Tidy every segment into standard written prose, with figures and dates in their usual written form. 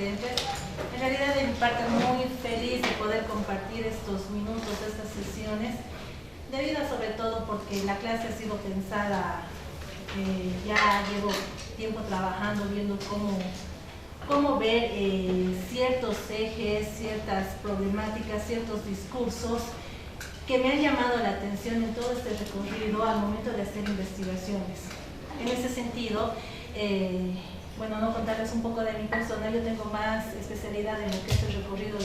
presentes. En realidad de mi parte muy feliz de poder compartir estos minutos, estas sesiones, debido sobre todo porque la clase ha sido pensada, ya llevo tiempo trabajando, viendo cómo ver ciertos ejes, ciertas problemáticas, ciertos discursos que me han llamado la atención en todo este recorrido al momento de hacer investigaciones. En ese sentido, bueno, no contarles un poco de mi persona, yo tengo más especialidad en lo que es el recorrido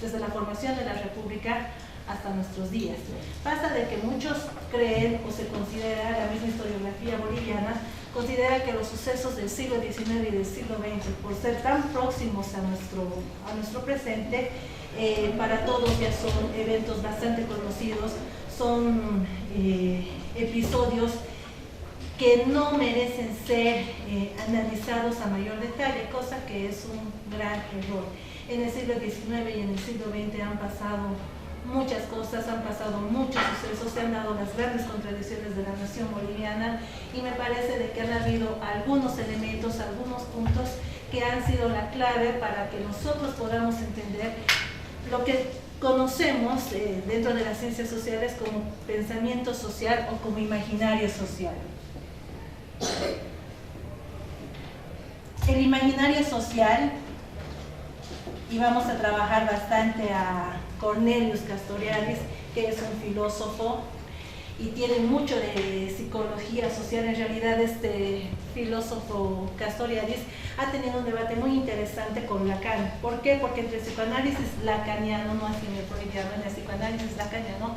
desde la formación de la República hasta nuestros días. Pasa de que muchos creen o se considera, la misma historiografía boliviana, considera que los sucesos del siglo XIX y del siglo XX, por ser tan próximos a nuestro presente, para todos ya son eventos bastante conocidos, son episodios que no merecen ser analizados a mayor detalle, cosa que es un gran error. En el siglo XIX y en el siglo XX han pasado muchas cosas, han pasado muchos sucesos, se han dado las grandes contradicciones de la nación boliviana y me parece de que han habido algunos elementos, algunos puntos que han sido la clave para que nosotros podamos entender lo que conocemos dentro de las ciencias sociales como pensamiento social o como imaginario social. El imaginario social, y vamos a trabajar bastante a Cornelius Castoriadis, que es un filósofo y tiene mucho de psicología social. En realidad este filósofo Castoriadis ha tenido un debate muy interesante con Lacan. ¿Por qué? Porque entre el psicoanálisis lacaniano, no así en el freudiano, en el psicoanálisis lacaniano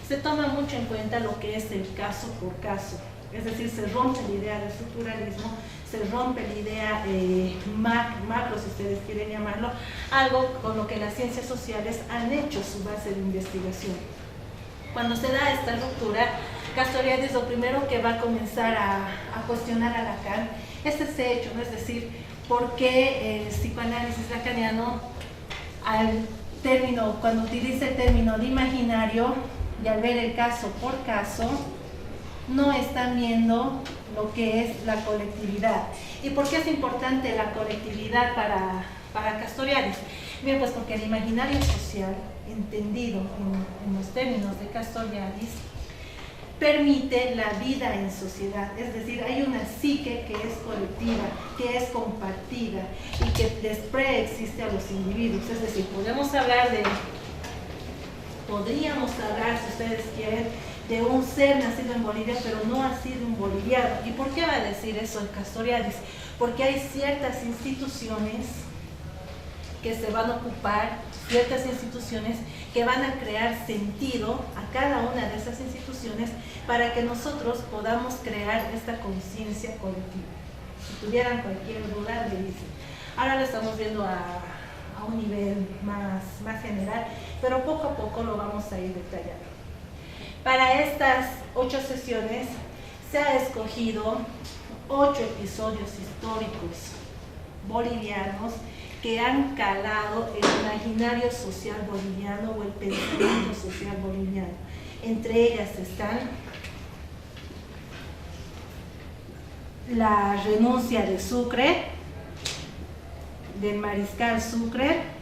se toma mucho en cuenta lo que es el caso por caso. Es decir, se rompe la idea del estructuralismo, se rompe la idea macro, si ustedes quieren llamarlo, algo con lo que las ciencias sociales han hecho su base de investigación. Cuando se da esta ruptura, Castoriadis lo primero que va a comenzar a cuestionar a Lacan es ese hecho, ¿no? Es decir, ¿por qué el psicoanálisis lacaniano, cuando utiliza el término de imaginario y al ver el caso por caso, no están viendo lo que es la colectividad? ¿Y por qué es importante la colectividad para Castoriadis? Bien, pues porque el imaginario social, entendido en los términos de Castoriadis, permite la vida en sociedad, es decir, hay una psique que es colectiva, que es compartida y que les preexiste a los individuos. Es decir, podríamos hablar, si ustedes quieren, de un ser nacido en Bolivia, pero no ha sido un boliviano. ¿Y por qué va a decir eso el Castoriadis? Porque hay ciertas instituciones que se van a ocupar, ciertas instituciones que van a crear sentido a cada una de esas instituciones para que nosotros podamos crear esta conciencia colectiva. Si tuvieran cualquier duda, le dicen. Ahora lo estamos viendo a un nivel más general, pero poco a poco lo vamos a ir detallando. Para estas 8 sesiones se ha escogido 8 episodios históricos bolivianos que han calado el imaginario social boliviano o el pensamiento social boliviano. Entre ellas están la renuncia de Sucre, del mariscal Sucre,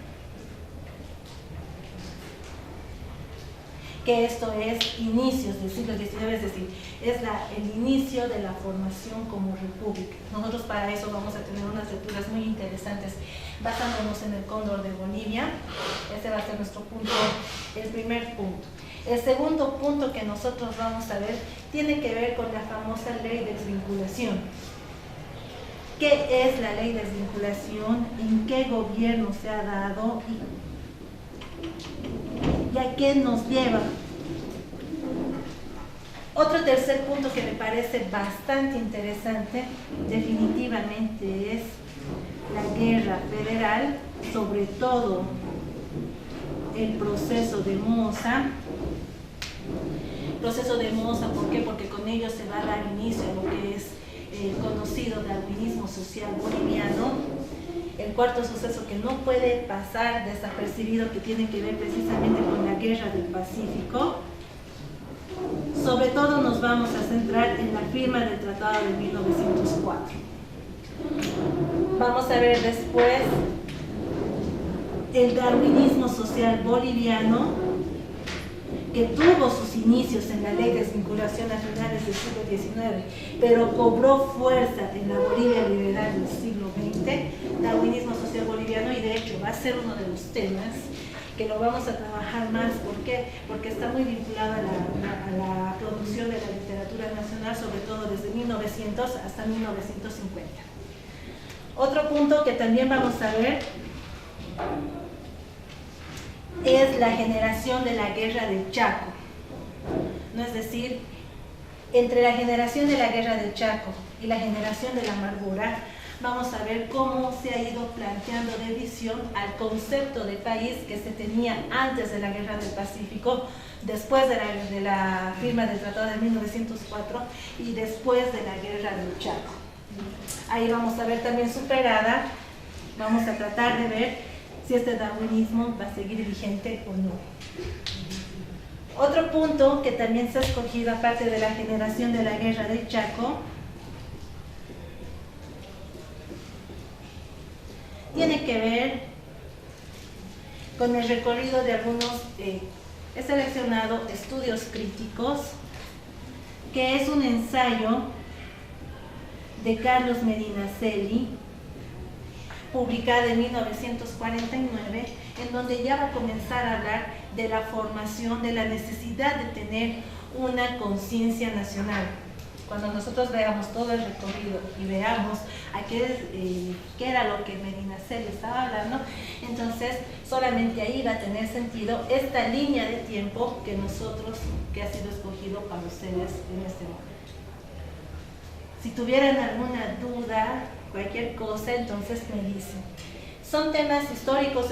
que esto es inicios del siglo XIX, es decir, es el inicio de la formación como república. Nosotros para eso vamos a tener unas lecturas muy interesantes basándonos en el Cóndor de Bolivia. Ese va a ser nuestro punto, el primer punto. El segundo punto que nosotros vamos a ver tiene que ver con la famosa ley de desvinculación. ¿Qué es la ley de desvinculación? ¿En qué gobierno se ha dado? ¿Y a qué nos lleva? Otro tercer punto que me parece bastante interesante, definitivamente, es la guerra federal, sobre todo el proceso de Moza. Proceso de Moza, ¿por qué? Porque con ello se va a dar inicio a lo que es el conocido darwinismo social boliviano. El cuarto suceso que no puede pasar desapercibido, que tiene que ver precisamente con la guerra del Pacífico. Sobre todo nos vamos a centrar en la firma del Tratado de 1904. Vamos a ver después el darwinismo social boliviano, que tuvo sus inicios en la ley de desvinculación a finales del siglo XIX, pero cobró fuerza en la Bolivia liberal del siglo XX, darwinismo social boliviano, y de hecho va a ser uno de los temas que lo vamos a trabajar más. ¿Por qué? Porque está muy vinculado a la producción de la literatura nacional, sobre todo desde 1900 hasta 1950. Otro punto que también vamos a ver es la generación de la guerra del Chaco, ¿no? Es decir, entre la generación de la guerra del Chaco y la generación de la amargura, vamos a ver cómo se ha ido planteando de visión al concepto de país que se tenía antes de la Guerra del Pacífico, después de la firma del Tratado de 1904 y después de la Guerra del Chaco. Ahí vamos a ver también superada, vamos a tratar de ver si este darwinismo va a seguir vigente o no. Otro punto que también se ha escogido, aparte de la generación de la Guerra del Chaco, tiene que ver con el recorrido de algunos, he seleccionado estudios críticos, que es un ensayo de Carlos Medinaceli, publicada en 1949, en donde ya va a comenzar a hablar de la formación, de la necesidad de tener una conciencia nacional. Cuando nosotros veamos todo el recorrido y veamos a qué era lo que Medinaceli estaba hablando, entonces solamente ahí va a tener sentido esta línea de tiempo que ha sido escogido para ustedes en este momento. Si tuvieran alguna duda, cualquier cosa, entonces me dicen. Son temas históricos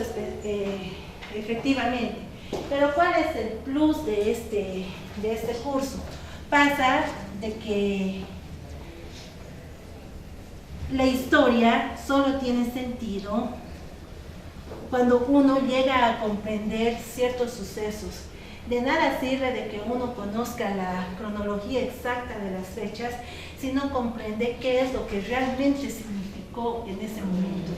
efectivamente, pero ¿cuál es el plus de este curso? Pasa de que la historia solo tiene sentido cuando uno llega a comprender ciertos sucesos. De nada sirve de que uno conozca la cronología exacta de las fechas si no comprende qué es lo que realmente significó en ese momento,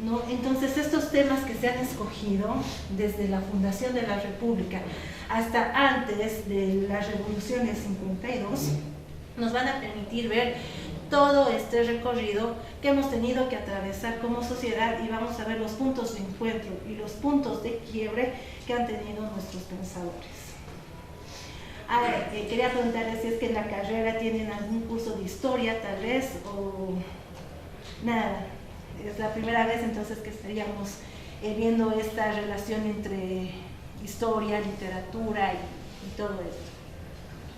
¿no? Entonces estos temas que se han escogido desde la fundación de la República hasta antes de la Revolución del 52 nos van a permitir ver todo este recorrido que hemos tenido que atravesar como sociedad, y vamos a ver los puntos de encuentro y los puntos de quiebre que han tenido nuestros pensadores. Quería preguntarles si es que en la carrera tienen algún curso de historia tal vez, o nada. Es la primera vez entonces que estaríamos viendo esta relación entre historia, literatura y todo esto.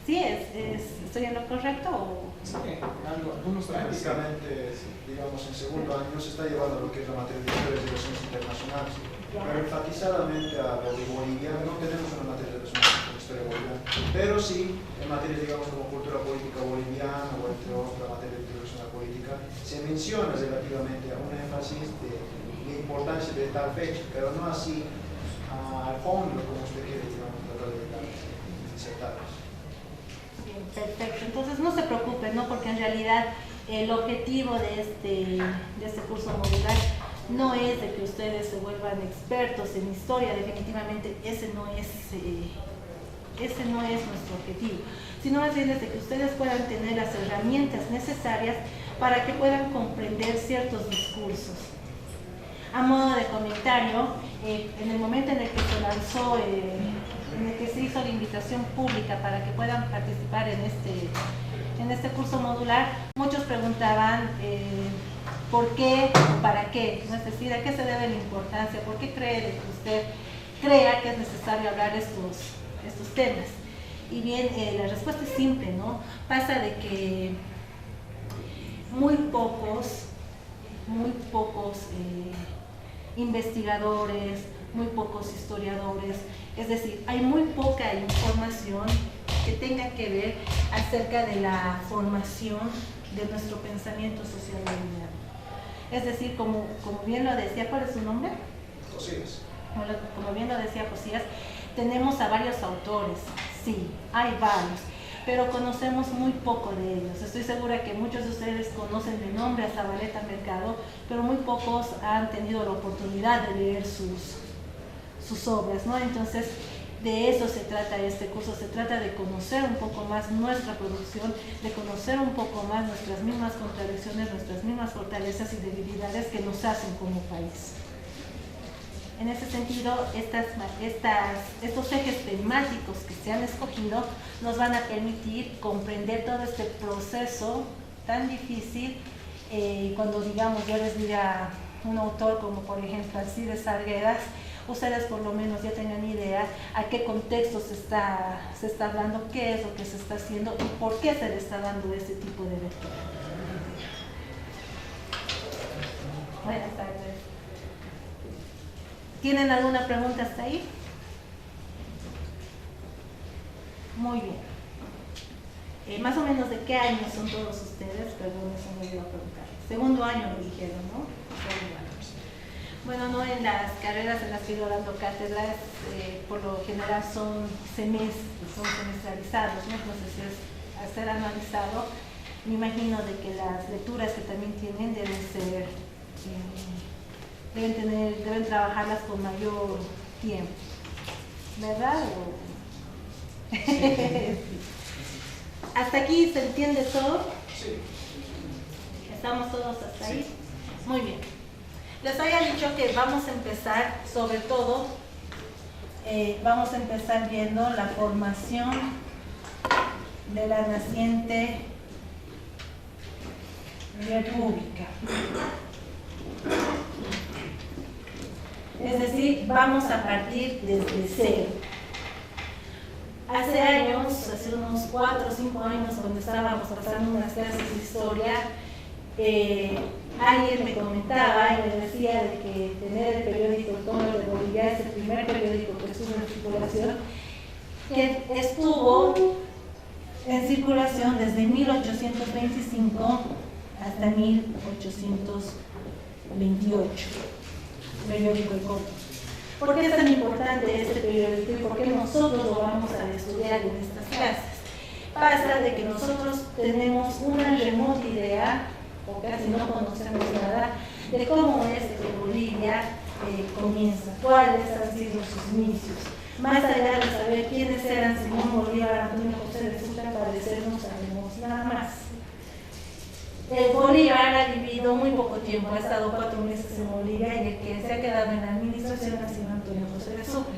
¿Sí? ¿Estoy en lo correcto? ¿O? Sí, algunos prácticamente, digamos, en segundo año se está llevando lo que es la materia de historia de relaciones internacionales, pero enfatizadamente a lo de Bolivia. No tenemos una materia de relaciones historia boliviana, pero sí en materias, digamos, como cultura política boliviana o entre otras materias de relación política, se menciona relativamente a un énfasis de la importancia de tal fecha, pero no así al fondo como usted quiere, digamos, tratar de insertar. Perfecto, entonces no se preocupen, ¿no? Porque en realidad el objetivo de este curso modular no es de que ustedes se vuelvan expertos en historia, definitivamente ese no es nuestro objetivo, sino más bien es de que ustedes puedan tener las herramientas necesarias para que puedan comprender ciertos discursos. A modo de comentario, en el momento en el que se lanzó, en el que se hizo la invitación pública para que puedan participar en este curso modular, muchos preguntaban ¿por qué o para qué? ¿No? Es decir, ¿a qué se debe la importancia? ¿Por qué cree que usted crea que es necesario hablar estos temas? Y bien, la respuesta es simple, ¿no? Pasa de que muy pocos investigadores, muy pocos historiadores, es decir, hay muy poca información que tenga que ver acerca de la formación de nuestro pensamiento social boliviano. Es decir, como bien lo decía, ¿cuál es su nombre? Josías. Como bien lo decía Josías, tenemos a varios autores, sí, hay varios, pero conocemos muy poco de ellos. Estoy segura que muchos de ustedes conocen de nombre a Zabaleta Mercado, pero muy pocos han tenido la oportunidad de leer sus obras, ¿no? Entonces, de eso se trata este curso, se trata de conocer un poco más nuestra producción, de conocer un poco más nuestras mismas contradicciones, nuestras mismas fortalezas y debilidades que nos hacen como país. En ese sentido, estos ejes temáticos que se han escogido nos van a permitir comprender todo este proceso tan difícil. Cuando, digamos, yo les diga un autor como por ejemplo Alcides Arguedas, ustedes por lo menos ya tengan idea a qué contexto se está hablando, qué es lo que se está haciendo y por qué se le está dando este tipo de lectura. Buenas tardes. ¿Tienen alguna pregunta hasta ahí? Muy bien. Más o menos de qué año son todos ustedes, perdón, eso me iba a preguntar. Segundo año me dijeron, ¿no? Segundo año. Bueno, no, en las carreras en las que he ido dando cátedras, por lo general son semestralizados, ¿no? Entonces, al ser analizado, me imagino de que las lecturas que también tienen deben ser, deben trabajarlas con mayor tiempo, ¿verdad? Sí. ¿Hasta aquí se entiende todo? Sí. ¿Estamos todos hasta ahí? Muy bien. Les había dicho que vamos a empezar, sobre todo, vamos a empezar viendo la formación de la naciente república. Es decir, vamos a partir desde cero. Hace años, hace unos 4 o 5 años, cuando estábamos pasando unas clases de historia, alguien me comentaba y me decía de que tener el periódico El Cóndor de Bolivia es el primer periódico que estuvo en circulación, que estuvo en circulación desde 1825 hasta 1828, periódico El Cóndor. ¿Por qué es tan importante este periódico y por qué nosotros lo vamos a estudiar en estas clases? Pasa de que nosotros tenemos una remota idea, o casi no conocemos nada, de cómo es que Bolivia comienza, cuáles han sido sus inicios. Más allá de saber quiénes eran Simón Bolívar, Antonio José de Sucre, parecer no sabemos nada más. Bolívar ha vivido muy poco tiempo, ha estado 4 meses en Bolivia y el que se ha quedado en la administración ha sido Antonio José de Sucre.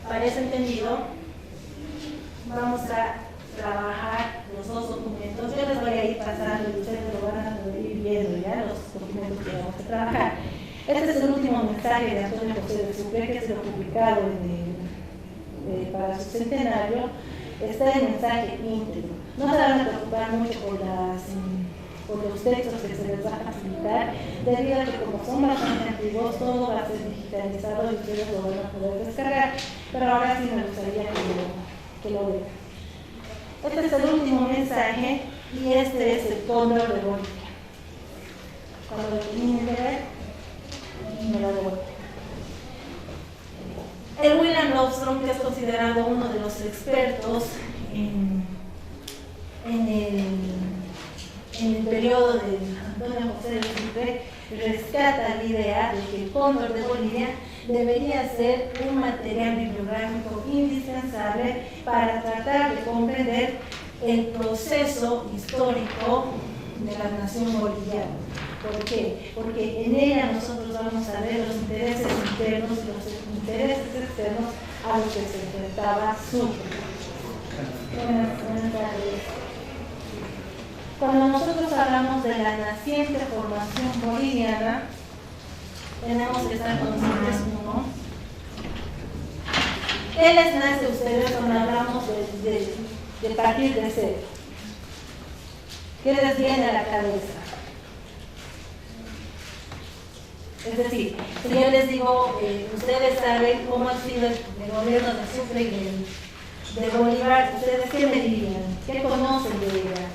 Para ese entendido, vamos a trabajar los dos documentos. Yo les voy a ir pasando y ustedes lo van a poder ir viendo ya, los documentos que vamos a trabajar. Este es el último mensaje de Antonio José de Sucre, que ha sido publicado para su centenario. Está el mensaje íntegro. No se van a preocupar mucho por los textos que se les va a facilitar, debido a que como son bastante antiguos, todo va a ser digitalizado y ustedes lo van a poder descargar. Pero ahora sí me gustaría que lo vean. Este es el último mensaje y este es el Cóndor de Bolivia. Cuando lo terminen de ver, me lo devuelvo. El William Lofstrom, que es considerado uno de los expertos en el periodo de Antonio José de Sucre, rescata la idea de que el Cóndor de Bolivia debería ser un material bibliográfico indispensable para tratar de comprender el proceso histórico de la nación boliviana. ¿Por qué? Porque en ella nosotros vamos a ver los intereses internos y los intereses externos a los que se enfrentaba Sucre. Buenas tardes. Cuando nosotros hablamos de la naciente formación boliviana, tenemos que estar conscientes, uno, ¿qué les nace a ustedes cuando hablamos de partir de cero? ¿Qué les viene a la cabeza? Es decir, si yo les digo, ustedes saben cómo ha sido el gobierno de Sucre y de Bolívar, ¿ustedes qué me dirían? ¿Qué conocen de ella?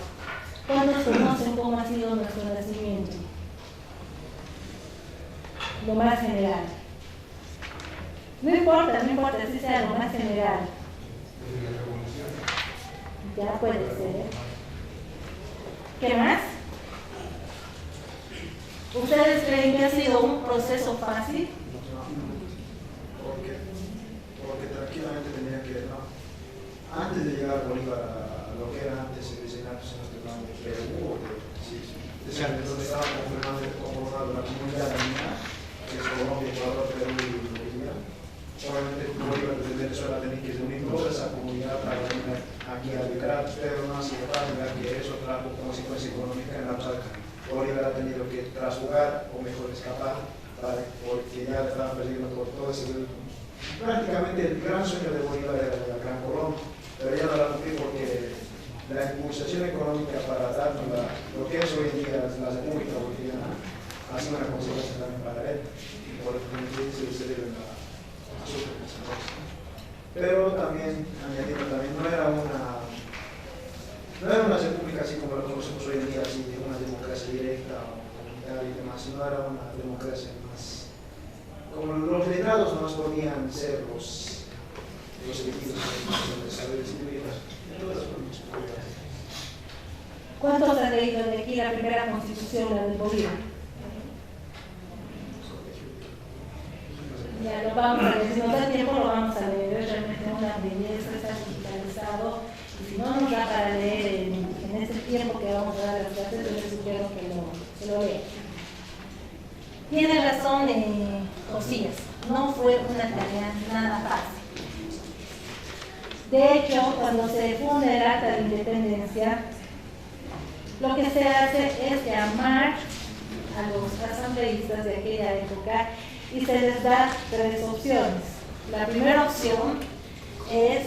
¿Cuántos conocen cómo ha sido nuestro nacimiento? Lo más general. No importa, así sea lo más general. Ya puede ser. ¿Qué más? ¿Ustedes creen que ha sido un proceso fácil? Porque tranquilamente tenía que, ¿no? Antes de llegar Bolívar a lo que era antes el escenario en este plan de Perú, donde estaba conformando la comunidad andina, que es Colombia, Ecuador, Perú y Bolivia. Obviamente Bolívar desde Venezuela tenía que unir toda esa comunidad para venir aquí a liberar, pero no ha sido fácil, ya que eso trajo consecuencia económica en la Chacra. Bolívar ha tenido que trasjugar, o mejor escapar, porque ya le estaban persiguiendo por todo ese... Prácticamente el gran sueño de Bolívar era la Gran Colombia, pero ya no la cumplí porque la impulsación económica para darnos lo que es hoy en día la República Boliviana ha sido una consecuencia también para él, y por eso se debe a su representación. Pero también, añadiendo también, no era una república así como la conocemos hoy en día, así de una democracia directa o comunitaria y demás, sino era una democracia más, como los letrados no podían ser los elegidos de saber escribir. ¿Cuántos han leído de aquí la primera constitución, la de Bolívar? Ya lo vamos a leer, si nos da tiempo lo vamos a leer, es realmente una belleza, está digitalizado, y si no nos da para leer en este tiempo que vamos a dar las clases, yo les sugiero que lo lean. Tiene razón Josías, no fue una tarea nada fácil. De hecho, cuando se funda el Acta de Independencia, lo que se hace es llamar a los asambleístas de aquella época y se les da tres opciones. La primera opción es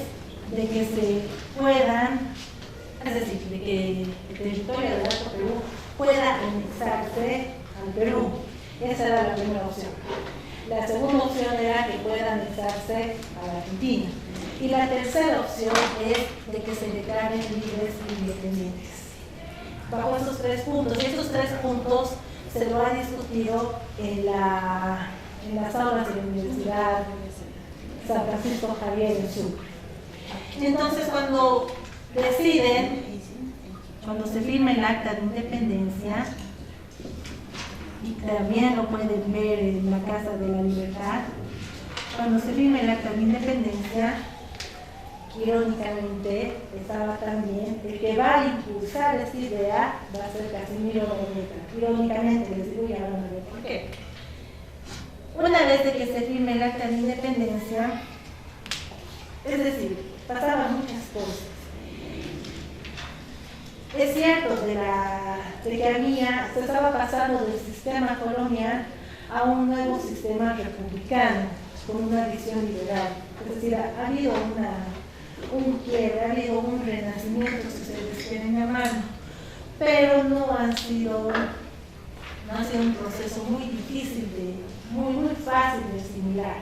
de que se puedan, es decir, de que el territorio del Alto Perú pueda anexarse al Perú. Esa era la primera opción. La segunda opción era que pueda anexarse a la Argentina. Y la tercera opción es de que se declaren libres e independientes. Bajo esos tres puntos. Y estos tres puntos se lo ha discutido en las aulas de la Universidad San Francisco Javier en Sucre. Entonces, cuando se firma el Acta de Independencia, y también lo pueden ver en la Casa de la Libertad, cuando se firma el Acta de Independencia, irónicamente estaba también el que va a impulsar esta idea, va a ser Casimiro Barneta. Irónicamente les digo, y ahora no sé por qué. Una vez de que se firme el Acta de Independencia, es decir, pasaban muchas cosas. Es cierto de que se estaba pasando del sistema colonial a un nuevo sistema republicano, con una visión liberal. Es decir, ha habido un quiebre, ha habido un renacimiento, si ustedes quieren llamarlo, pero no ha sido un proceso muy difícil, muy fácil de asimilar.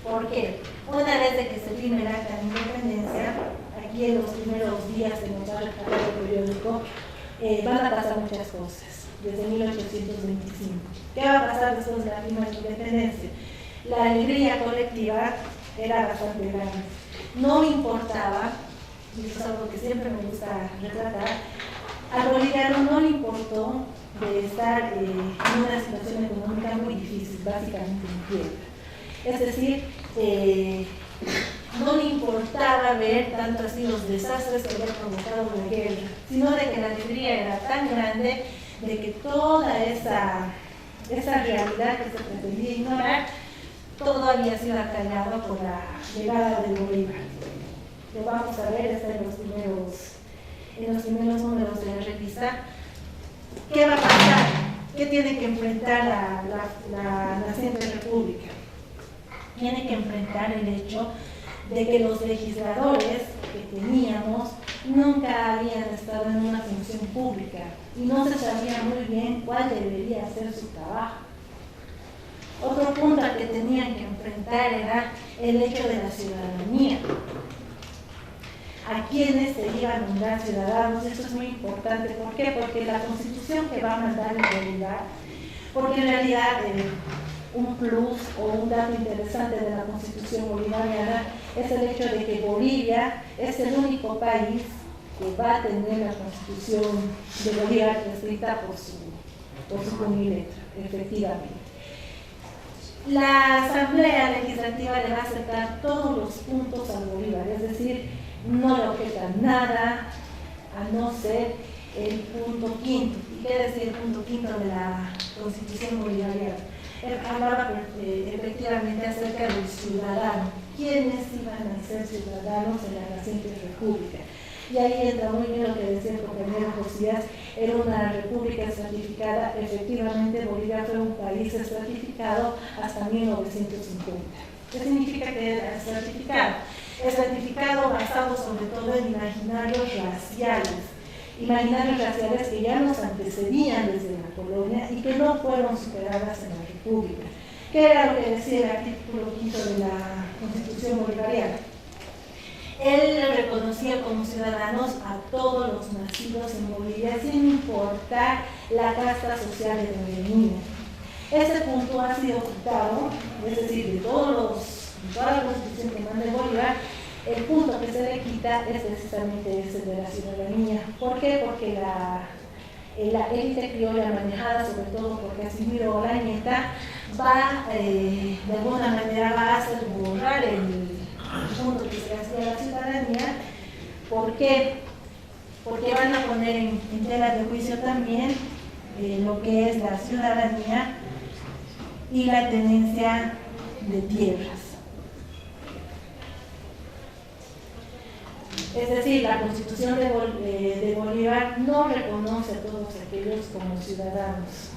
¿Por qué? Una vez de que se firme el Acta de Independencia, aquí en los primeros días de nos va a recabar el periódico, van a pasar muchas cosas, desde 1825. ¿Qué va a pasar después de la firma de la independencia? La alegría colectiva era bastante grande. No importaba, y eso es algo que siempre me gusta retratar, al boliviano no le importó de estar en una situación económica muy difícil, básicamente en quiebra. Es decir, no le importaba ver tanto así los desastres que había provocado la guerra, sino de que la alegría era tan grande de que toda esa realidad que se pretendía ignorar, todo había sido acallado por la llegada de Bolívar. Lo vamos a ver, está en los primeros números de la revista. ¿Qué va a pasar? ¿Qué tiene que enfrentar la naciente república? Tiene que enfrentar el hecho de que los legisladores que teníamos nunca habían estado en una función pública y no se sabía muy bien cuál debería ser su trabajo. Otro punto al que tenían que enfrentar era el hecho de la ciudadanía. A quienes se iban a nombrar ciudadanos, eso es muy importante. ¿Por qué? Porque la Constitución que va a mandar en realidad, porque en realidad un plus o un dato interesante de la Constitución bolivariana es el hecho de que Bolivia es el único país que va a tener la Constitución de Bolívar escrita por su puño y letra, efectivamente. La Asamblea Legislativa le va a aceptar todos los puntos al Bolívar, es decir, no le objetan nada, a no ser el punto quinto. ¿Y qué decía el punto quinto de la Constitución bolivariana? Él hablaba efectivamente acerca del ciudadano. ¿Quiénes iban a ser ciudadanos en la naciente república? Y ahí entra muy bien lo que decía el compañero Josías, era una república estratificada. Efectivamente, Bolivia fue un país estratificado hasta 1950. ¿Qué significa que era estratificado? Estratificado basado sobre todo en imaginarios raciales que ya nos antecedían desde la colonia y que no fueron superadas en la república. ¿Qué era lo que decía el artículo 5 de la Constitución bolivariana? Él reconocía como ciudadanos a todos los nacidos en Bolivia sin importar la casta social de donde venían. Ese punto ha sido quitado, es decir, de toda la Constitución que manda Bolívar, el punto que se le quita es precisamente ese de la ciudadanía. ¿Por qué? Porque la élite criolla manejada sobre todo por Casimiro Olañeta va, de alguna manera, va a hacer borrar el punto que se hacía la ciudadanía. ¿Por qué? Porque van a poner en tela de juicio también lo que es la ciudadanía y la tenencia de tierras. Es decir, la Constitución de Bolívar no reconoce a todos aquellos como ciudadanos,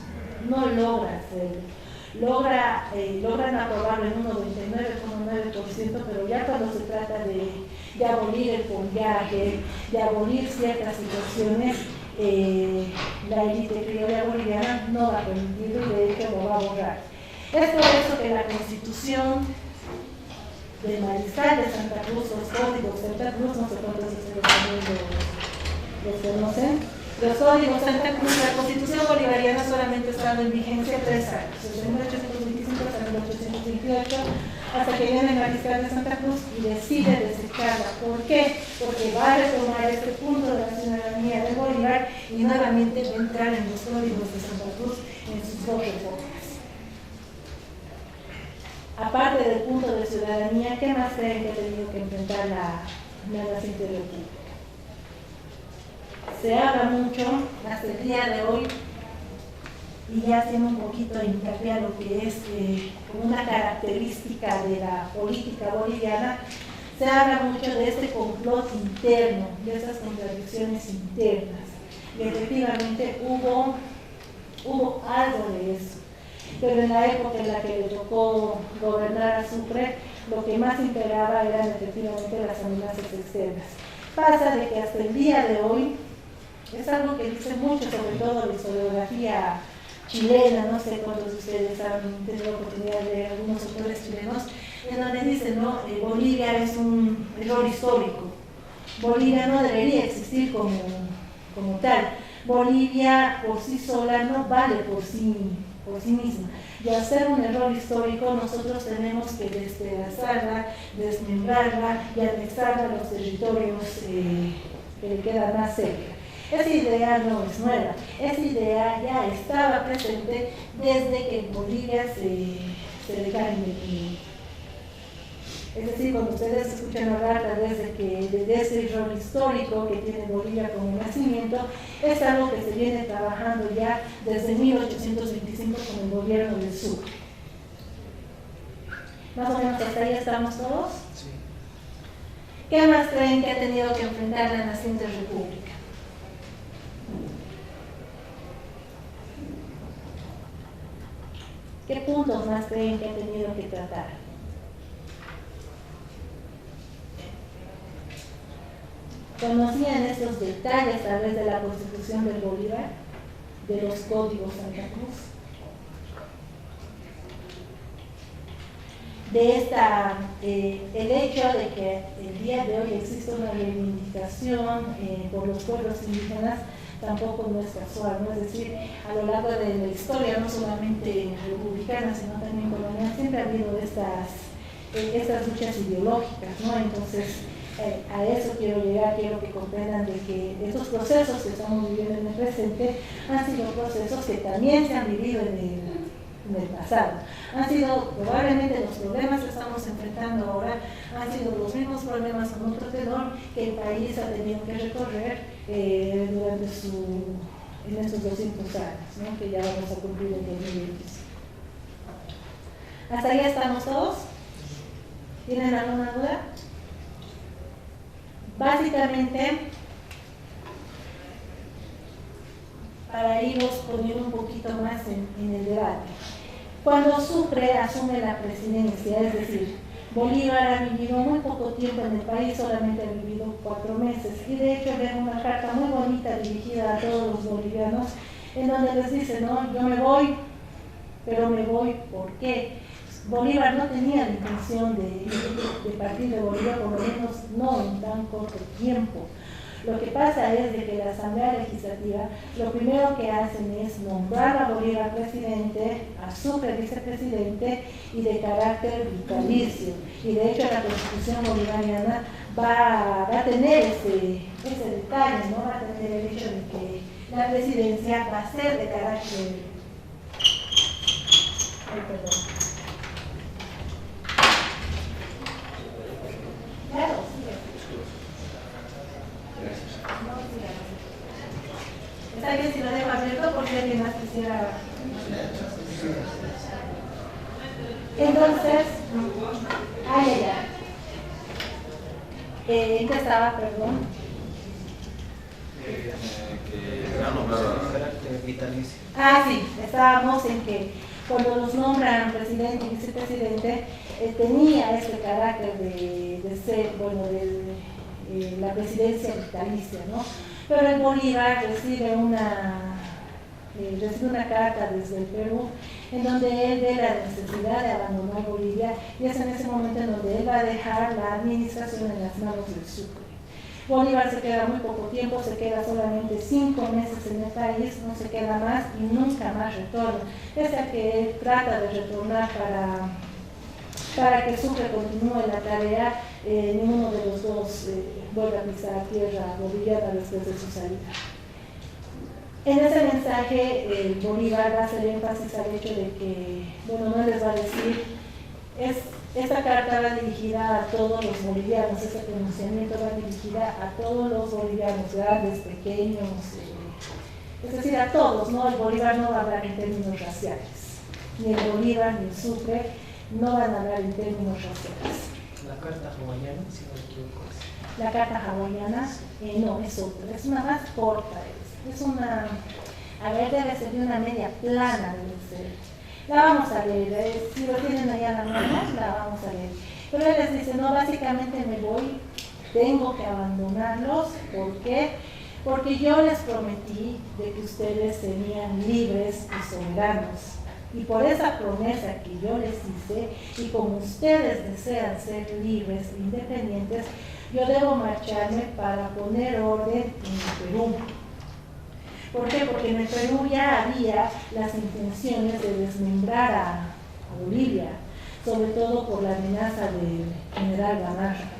no logra hacerlo. Logran aprobarlo en un 99,9%, pero ya cuando se trata de abolir el follaje, de abolir ciertas situaciones, la élite criolla boliviana no va a permitirlo y de hecho lo va a borrar. Es por eso que la Constitución del Mariscal de Santa Cruz, los códigos Santa Cruz, no sé cuántos de ustedes también los conocen, los códigos Santa Cruz, la Constitución bolivariana solamente estaba en vigencia 3 años, desde 1825 hasta 1828, hasta que viene el Mariscal de Santa Cruz y decide desecharla. ¿Por qué? Porque va a retomar este punto de la ciudadanía de Bolívar y nuevamente va a entrar en los códigos de Santa Cruz en sus dos reformas. Aparte del punto de ciudadanía, ¿qué más creen que ha tenido que enfrentar la naciente república? Se habla mucho hasta el día de hoy, y ya haciendo un poquito de hincapié a lo que es como una característica de la política boliviana, se habla mucho de este complot interno, de esas contradicciones internas. Y efectivamente hubo algo de eso. Pero en la época en la que le tocó gobernar a Sucre, lo que más imperaba eran efectivamente las amenazas externas. Pasa de que hasta el día de hoy, es algo que dice mucho, sobre todo la historiografía chilena, no sé cuántos de ustedes han tenido la oportunidad de leer algunos autores chilenos, en donde dicen, ¿no? Bolivia es un error histórico. Bolivia no debería existir como tal. Bolivia por sí sola no vale por sí misma. Y al ser un error histórico, nosotros tenemos que despedazarla, desmembrarla y anexarla a los territorios que le quedan más cerca. Esa idea no es nueva, esa idea ya estaba presente desde que Bolivia se declara independiente. Es decir, cuando ustedes escuchan hablar tal vez de ese error histórico que tiene Bolivia como nacimiento, es algo que se viene trabajando ya desde 1825 con el gobierno del sur. Más o menos hasta ahí estamos todos. Sí. ¿Qué más creen que ha tenido que enfrentar la naciente república? ¿Qué puntos más creen que ha tenido que tratar? ¿Conocían estos detalles a través de la Constitución del Bolívar, de los códigos Santa Cruz? El hecho de que el día de hoy existe una reivindicación por los pueblos indígenas tampoco no es casual, ¿no? Es decir, a lo largo de la historia, no solamente republicana, sino también colonial, siempre ha habido estas luchas ideológicas, ¿no? Entonces, A eso quiero llegar, quiero que comprendan de que estos procesos que estamos viviendo en el presente han sido procesos que también se han vivido en el pasado. Han sido probablemente los problemas que estamos enfrentando ahora, han sido los mismos problemas en otro tenor que el país ha tenido que recorrer en estos 200 años, ¿no? Que ya vamos a cumplir en 2025. ¿Hasta ahí estamos todos? ¿Tienen alguna duda? Básicamente, para irnos poniendo un poquito más en el debate. Cuando Sucre asume la presidencia, es decir, Bolívar ha vivido muy poco tiempo en el país, solamente ha vivido 4 meses, y de hecho veo una carta muy bonita dirigida a todos los bolivianos, en donde les dice, no, yo me voy, pero me voy, ¿por qué? Bolívar no tenía la intención de partir de Bolivia, por lo menos no en tan corto tiempo. Lo que pasa es de que la Asamblea Legislativa lo primero que hacen es nombrar a Bolívar presidente, a Sucre vicepresidente y de carácter vitalicio. Y de hecho la Constitución bolivariana va a tener ese detalle, ¿no? Va a tener el hecho de que la presidencia va a ser de carácter... Ay, perdón. Claro, sí. Está bien si lo dejo abierto porque alguien más quisiera. Entonces, ¿en qué estaba, perdón? Que han nombrado carácter vitalicio. Sí, estábamos en que cuando los nombran presidente y vicepresidente, tenía ese carácter de ser, bueno, la presidencia vitalicia, ¿no? Pero el Bolívar recibe una carta desde el Perú en donde él ve la necesidad de abandonar Bolivia, y es en ese momento en donde él va a dejar la administración en las manos del Sucre. Bolívar se queda muy poco tiempo, se queda solamente 5 meses en el país, no se queda más y nunca más retorna. Pese a que él trata de retornar para que Sucre continúe la tarea, ninguno de los dos vuelve a pisar tierra boliviana después de su salida. En ese mensaje, Bolívar va a hacer énfasis al hecho de que, bueno, no les va a decir, esta carta va dirigida a todos los bolivianos, este pronunciamiento va dirigida a todos los bolivianos, grandes, pequeños, es decir, a todos, ¿no? El Bolívar no va a hablar en términos raciales, ni el Bolívar ni el Sucre no van a hablar en términos raciales. La carta hawaiana, si no me equivoco. La carta hawaiana, no, es otra, es una más corta, es una, a ver, debe ser de una media plana, debe ser. La vamos a leer, si lo tienen allá a la mano, la vamos a leer. Pero él les dice, no, básicamente me voy, tengo que abandonarlos, ¿por qué? Porque yo les prometí de que ustedes serían libres y soberanos. Y por esa promesa que yo les hice, y como ustedes desean ser libres e independientes, yo debo marcharme para poner orden en el Perú. ¿Por qué? Porque en el Perú ya había las intenciones de desmembrar a Bolivia, sobre todo por la amenaza del general Gamarra.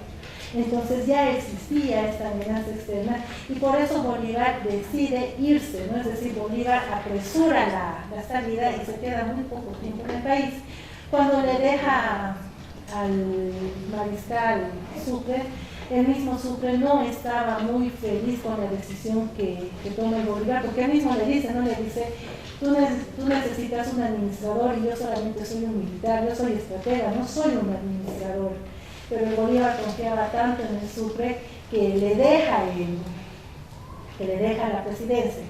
Entonces ya existía esta amenaza externa y por eso Bolívar decide irse, ¿no? Es decir, Bolívar apresura la salida y se queda muy poco tiempo en el país. Cuando le deja al mariscal Sucre, el mismo Sucre no estaba muy feliz con la decisión que toma el Bolívar, porque él mismo le dice, tú necesitas un administrador y yo solamente soy un militar, yo soy estratega, no soy un administrador. Pero el Bolívar confiaba tanto en el Sucre que le deja la presidencia.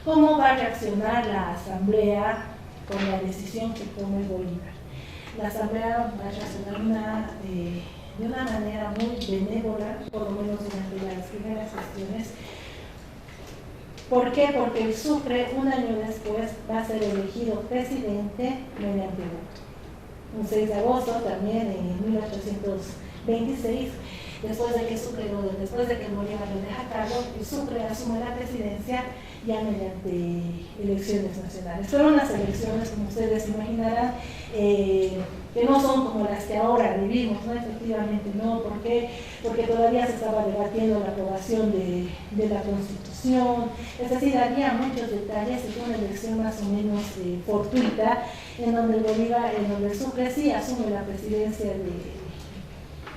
¿Cómo va a reaccionar la Asamblea con la decisión que toma el Bolívar? La Asamblea va a reaccionar de una manera muy benévola, por lo menos durante las primeras sesiones. ¿Por qué? Porque el Sucre, un año después, va a ser elegido presidente mediante voto. Un 6 de agosto, también en 1826, después de que Bolívar lo deja a cargo, el Sucre asume la presidencia ya mediante elecciones nacionales. Fueron unas elecciones, como ustedes imaginarán, que no son como las que ahora vivimos, ¿no? Efectivamente no, ¿por qué? Porque todavía se estaba debatiendo la aprobación de la Constitución, es decir, había muchos detalles, y fue una elección más o menos fortuita, en donde el Sucre sí asume la presidencia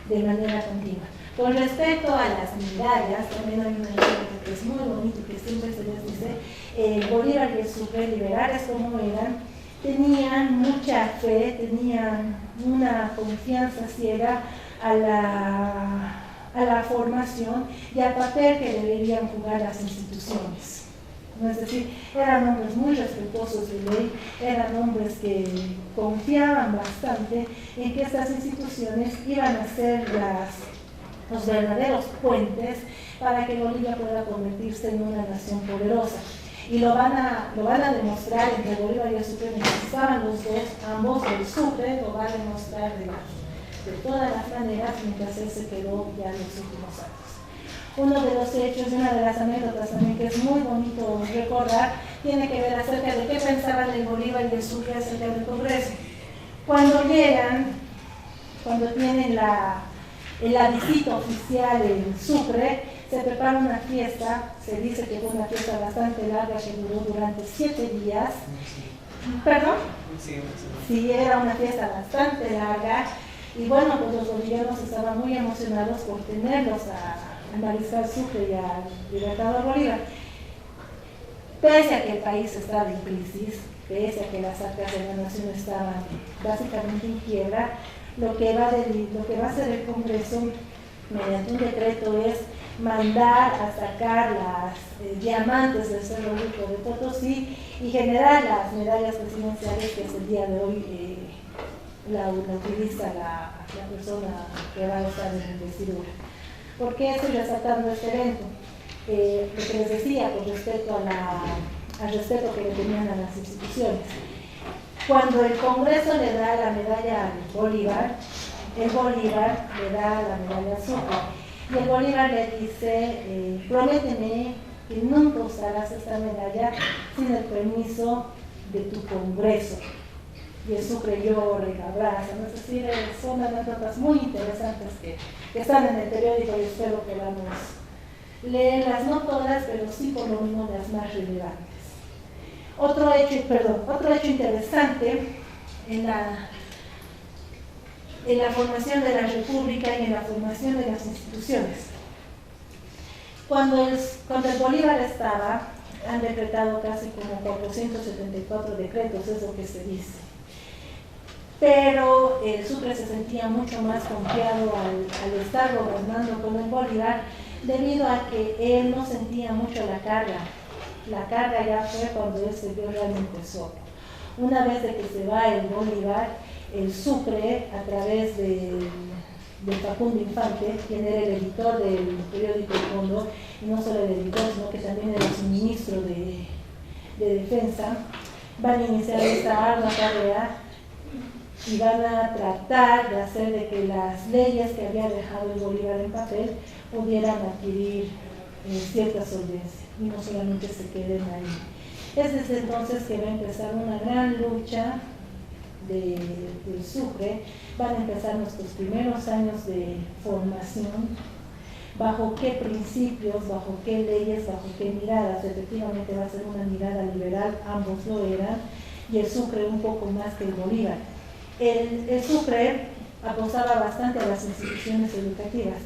de manera continua. Con respecto a las medallas, también hay una anécdota que es muy bonita y que siempre se les dice, Bolívar y el Sucre, liberales como eran, tenían mucha fe, tenían una confianza ciega a la formación y al papel que deberían jugar las instituciones. Es decir, eran hombres muy respetuosos de ley, eran hombres que confiaban bastante en que estas instituciones iban a ser los verdaderos puentes para que Bolivia pueda convertirse en una nación poderosa. Y lo van a demostrar entre Bolívar y el Sucre, mientras estaban los dos, ambos, el Sucre lo va a demostrar de todas las maneras mientras él se quedó ya en los últimos años. Uno de los hechos y una de las anécdotas también que es muy bonito recordar tiene que ver acerca de qué pensaban el Bolívar y el Sucre acerca del Congreso. Cuando llegan, cuando tienen la visita oficial en Sucre, se prepara una fiesta, se dice que fue una fiesta bastante larga que duró durante 7 días. ¿Perdón? Sí, era una fiesta bastante larga y bueno, pues los bolivianos estaban muy emocionados por tenerlos al mariscal Sucre y al libertador Bolívar. Pese a que el país estaba en crisis, pese a que las arcas de la nación estaban básicamente en quiebra, lo que va a hacer el Congreso mediante un decreto es mandar a sacar las diamantes del Cerro Rico de Potosí y generar las medallas presidenciales que es el día de hoy la utiliza la persona que va a estar en la investidura. ¿Por qué estoy resaltando este evento? Lo que les decía con respecto al respeto que le tenían a las instituciones. Cuando el Congreso le da la medalla al Bolívar, el Bolívar le da la medalla al Sucre. Y el Bolívar le dice, prométeme que nunca usarás esta medalla sin el permiso de tu Congreso. Y el Sucre llora y la abraza. Es decir, son anécdotas muy interesantes que están en el periódico y espero que vamos a leerlas, no todas, pero sí por lo menos las más relevantes. Otro hecho interesante en la formación de la República y en la formación de las instituciones. Cuando el Bolívar estaba, han decretado casi como 474 decretos, es lo que se dice. Pero el Sucre se sentía mucho más confiado al estar gobernando con el Bolívar, debido a que él no sentía mucho la carga. La carga ya fue cuando él se vio realmente solo. Una vez de que se va el Bolívar, el Sucre, a través de Facundo Infante, quien era el editor del periódico El Fondo, y no solo el editor, sino que también era su ministro de Defensa, van a iniciar esta ardua tarea y van a tratar de hacer de que las leyes que había dejado el Bolívar en papel pudieran adquirir cierta solvencia y no solamente se queden ahí. Es desde entonces que va a empezar una gran lucha del Sucre. Van a empezar nuestros primeros años de formación, bajo qué principios, bajo qué leyes, bajo qué miradas. Efectivamente va a ser una mirada liberal, ambos lo eran, y el Sucre un poco más que el Bolívar. El Sucre apostaba bastante a las instituciones educativas,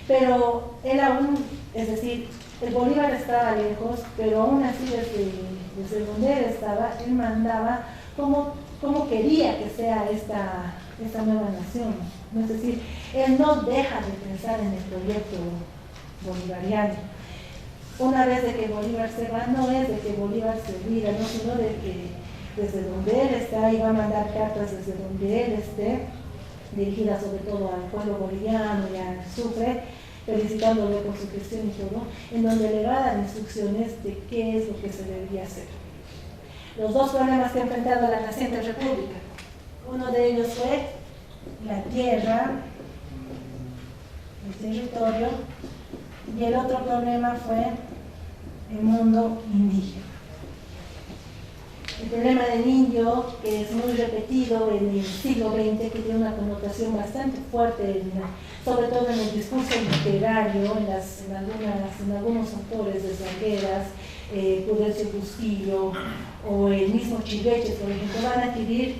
pero él aún, es decir, el Bolívar estaba lejos, pero aún así desde donde él estaba, él mandaba cómo quería que sea esta nueva nación. Es decir, él no deja de pensar en el proyecto bolivariano. Una vez de que Bolívar se va, no es de que Bolívar se olvida, no, sino de que desde donde él está, y va a mandar cartas desde donde él esté, dirigidas sobre todo al pueblo boliviano y al Sucre, felicitándole por su gestión y todo, en donde le va a dar instrucciones de qué es lo que se debería hacer. Los dos problemas que ha enfrentado la naciente república, uno de ellos fue la tierra el territorio, y el otro problema fue el mundo indígena. El problema del indio, que es muy repetido en el siglo XX, que tiene una connotación bastante fuerte, sobre todo en el discurso literario, en algunos autores de Sangueras, Prudencio Bustillo o el mismo Chilveches, por ejemplo, van a adquirir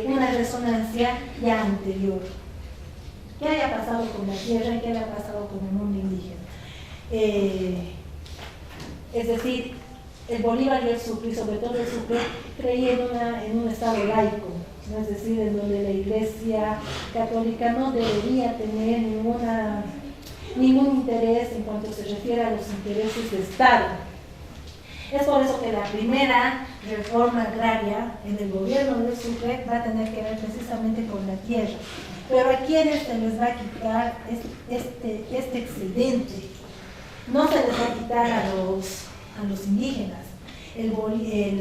una resonancia ya anterior. ¿Qué haya pasado con la tierra y qué haya pasado con el mundo indígena? Es decir, el Bolívar y el Sucre, y sobre todo el Sucre, creían en un estado laico, ¿no? Es decir, en donde la Iglesia Católica no debería tener ningún interés en cuanto se refiere a los intereses de Estado. Es por eso que la primera reforma agraria en el gobierno del Sucre va a tener que ver precisamente con la tierra. Pero a quienes se les va a quitar este excedente, no se les va a quitar a los indígenas. El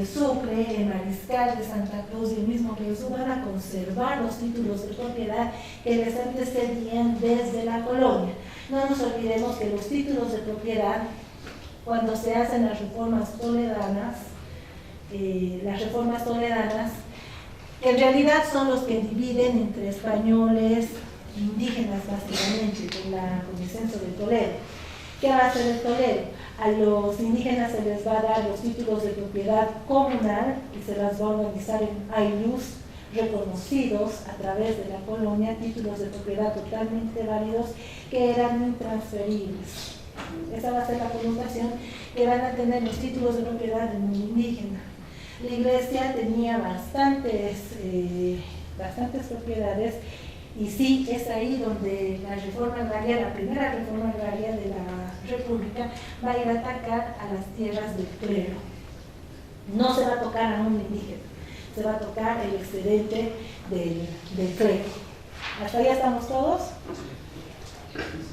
Sucre, el Mariscal de Santa Cruz y el mismo Jesús van a conservar los títulos de propiedad que les antecedían desde la colonia. No nos olvidemos que los títulos de propiedad, cuando se hacen las reformas toledanas, en realidad son los que dividen entre españoles e indígenas básicamente con el censo de Toledo. ¿Qué va a hacer el Toledo? A los indígenas se les va a dar los títulos de propiedad comunal y se las va a organizar en aylus reconocidos a través de la colonia, títulos de propiedad totalmente válidos que eran intransferibles. Esa va a ser la connotación que van a tener los títulos de propiedad del mundo indígena. La Iglesia tenía bastantes propiedades, y sí, es ahí donde la reforma agraria, la primera reforma agraria de la República, va a ir a atacar a las tierras del clero. No se va a tocar al mundo indígena, se va a tocar el excedente del clero. ¿Hasta ahí estamos todos?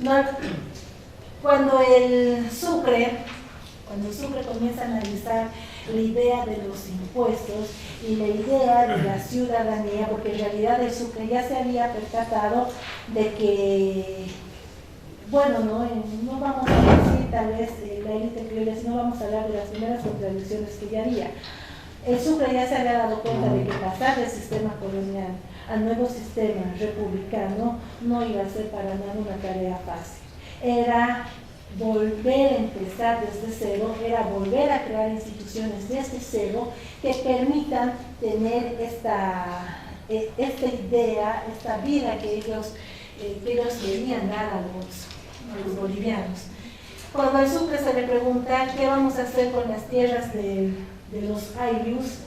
No. Cuando el Sucre comienza a analizar la idea de los impuestos y la idea de la ciudadanía, porque en realidad el Sucre ya se había percatado de que, bueno, no vamos a decir tal vez la élite criolla, sino vamos a hablar de las primeras contradicciones que ya había. El Sucre ya se había dado cuenta de que pasar del sistema colonial al nuevo sistema republicano no iba a ser para nada una tarea fácil. Era volver a empezar desde cero, era volver a crear instituciones desde cero que permitan tener esta idea, esta vida que ellos querían dar a los bolivianos. Cuando al Sucre se le pregunta qué vamos a hacer con las tierras de los aylus,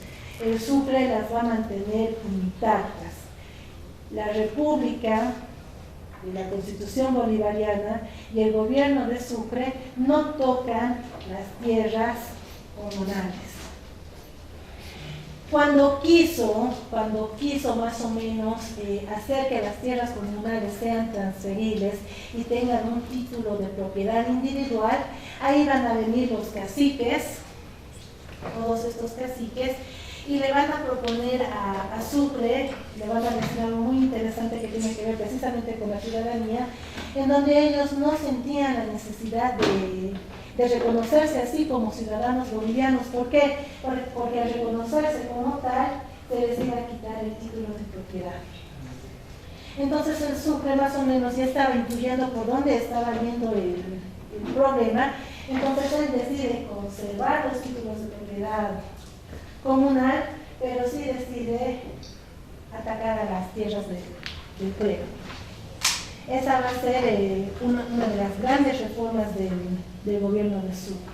el Sucre las va a mantener intactas. La República, la Constitución bolivariana y el gobierno de Sucre no tocan las tierras comunales. Cuando quiso más o menos hacer que las tierras comunales sean transferibles y tengan un título de propiedad individual, ahí van a venir los caciques, todos estos caciques, y le van a proponer a Sucre, le van a decir algo muy interesante que tiene que ver precisamente con la ciudadanía, en donde ellos no sentían la necesidad de reconocerse así como ciudadanos bolivianos. ¿Por qué? Porque al reconocerse como tal, se les iba a quitar el título de propiedad. Entonces el Sucre más o menos ya estaba intuyendo por dónde estaba viendo el problema, entonces él decide conservar los títulos de propiedad comunal, pero sí decide atacar a las tierras del clero. Esa va a ser una de las grandes reformas del gobierno de Sucre.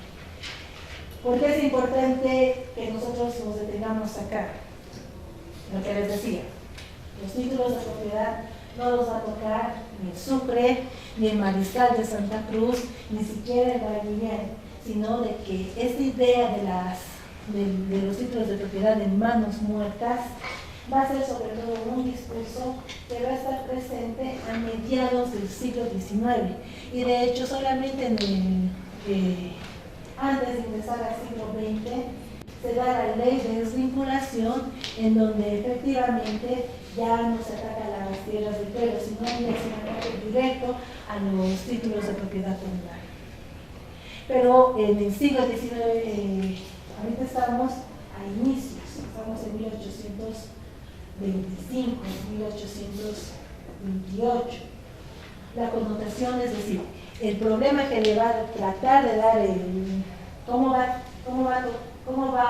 ¿Por qué es importante que nosotros nos detengamos acá? Lo que les decía, los títulos de propiedad no los va a tocar ni el Sucre, ni el Mariscal de Santa Cruz, ni siquiera el Guaranián, sino de que esta idea de los títulos de propiedad en manos muertas va a ser sobre todo un discurso que va a estar presente a mediados del siglo XIX, y de hecho solamente antes de ingresar al siglo XX se da la ley de desvinculación, en donde efectivamente ya no se ataca a las tierras del pueblo, sino ya es un ataque directo a los títulos de propiedad comunal. Pero en el siglo XIX, ahorita estamos a inicios, estamos en 1825, 1828. La connotación, es decir, el problema que le va a tratar de dar cómo va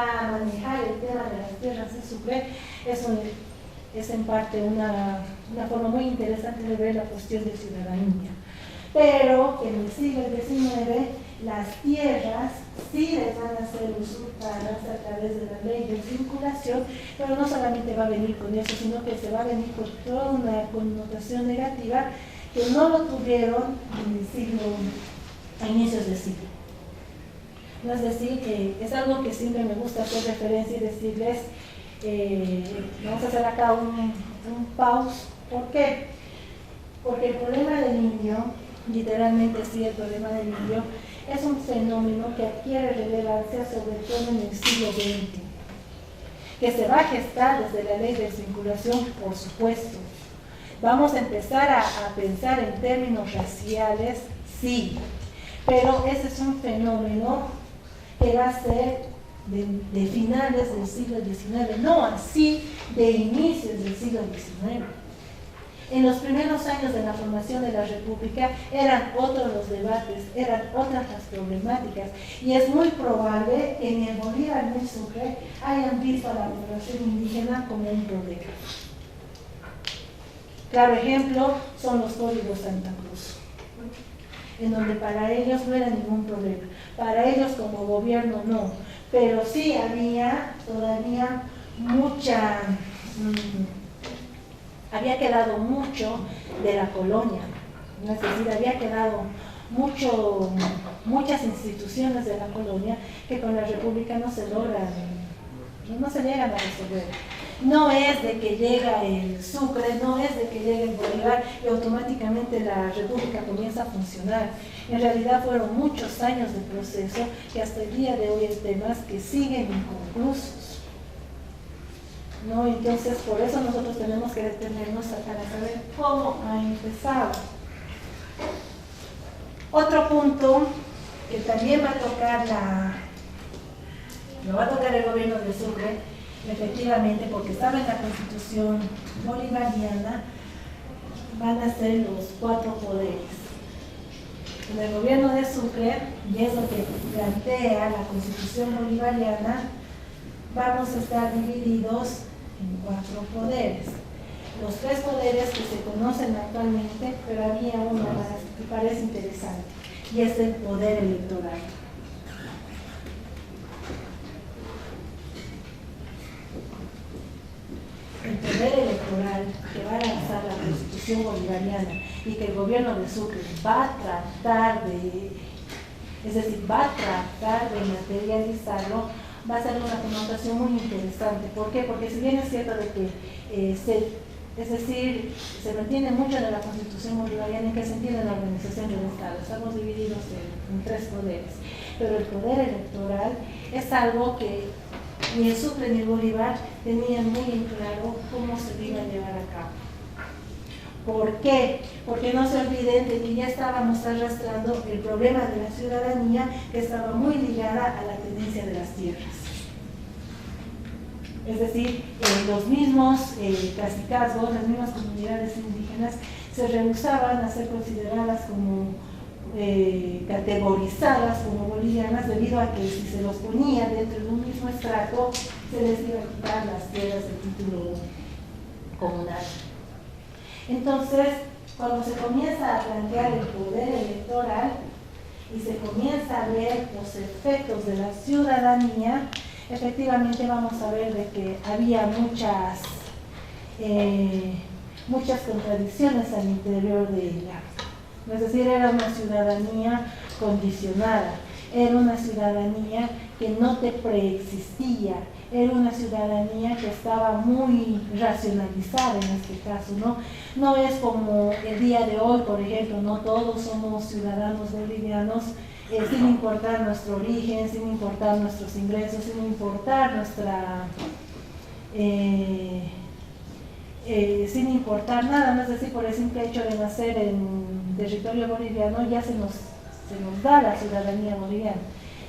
a manejar el tema de las tierras de Sucre, es en parte una forma muy interesante de ver la cuestión de ciudadanía. Pero en el siglo XIX las tierras sí les van a ser usurpadas a través de la ley de vinculación, pero no solamente va a venir con eso, sino que se va a venir con toda una connotación negativa que no lo tuvieron en el siglo, a inicios del siglo. No, es decir, es algo que siempre me gusta hacer referencia y decirles, vamos a hacer acá un pause. ¿Por qué? Porque el problema del indio, literalmente sí, el problema del indio, es un fenómeno que adquiere relevancia sobre todo en el siglo XX, que se va a gestar desde la ley de desvinculación, por supuesto. Vamos a empezar a pensar en términos raciales, sí, pero ese es un fenómeno que va a ser de finales del siglo XIX, no así de inicios del siglo XIX. En los primeros años de la formación de la República eran otros los debates, eran otras las problemáticas, y es muy probable que en el Bolívar y el Sucre hayan visto a la población indígena como un problema. Claro ejemplo son los códigos Santa Cruz, en donde para ellos no era ningún problema, para ellos como gobierno no, pero sí había todavía había quedado mucho de la colonia, es decir, había quedado muchas instituciones de la colonia que con la República no se llegan a resolver. No es de que llega el Sucre, no es de que llega el Bolívar y automáticamente la República comienza a funcionar. En realidad fueron muchos años de proceso que hasta el día de hoy hay temas que siguen inconclusos. ¿No? Entonces, por eso nosotros tenemos que detenernos para saber cómo ha empezado. Otro punto que también va a tocar lo va a tocar el gobierno de Sucre, efectivamente, porque estaba en la Constitución bolivariana, van a ser los 4 poderes. En el gobierno de Sucre, y es lo que plantea la Constitución bolivariana, vamos a estar divididos en 4 poderes. Los 3 poderes que se conocen actualmente, pero había uno más que parece interesante, y es el poder electoral. El poder electoral que va a lanzar la Constitución bolivariana y que el gobierno de Sucre va a tratar de materializarlo, va a ser una connotación muy interesante. ¿Por qué? Porque si bien es cierto de que se mantiene mucho de la Constitución bolivariana, ¿en qué sentido? En la organización del Estado. Estamos divididos en 3 poderes. Pero el poder electoral es algo que ni el Sucre ni el Bolívar tenían muy en claro cómo se iba a llevar a cabo. ¿Por qué? Porque no se olviden de que ya estábamos arrastrando el problema de la ciudadanía, que estaba muy ligada a la tenencia de las tierras. Es decir, los mismos cacicazgos, las mismas comunidades indígenas se rehusaban a ser consideradas como categorizadas como bolivianas, debido a que si se los ponía dentro de un mismo estrato se les iba a quitar las tierras de título comunal. Entonces, cuando se comienza a plantear el poder electoral y se comienza a ver los efectos de la ciudadanía, efectivamente vamos a ver de que había muchas contradicciones al interior de ella. Es decir, era una ciudadanía condicionada, era una ciudadanía que no te preexistía, era una ciudadanía que estaba muy racionalizada en este caso, ¿no? No es como el día de hoy, por ejemplo, no todos somos ciudadanos bolivianos, sin importar nuestro origen, sin importar nuestros ingresos, sin importar sin importar nada, no es decir, por el simple hecho de nacer en territorio boliviano ya se nos da la ciudadanía boliviana.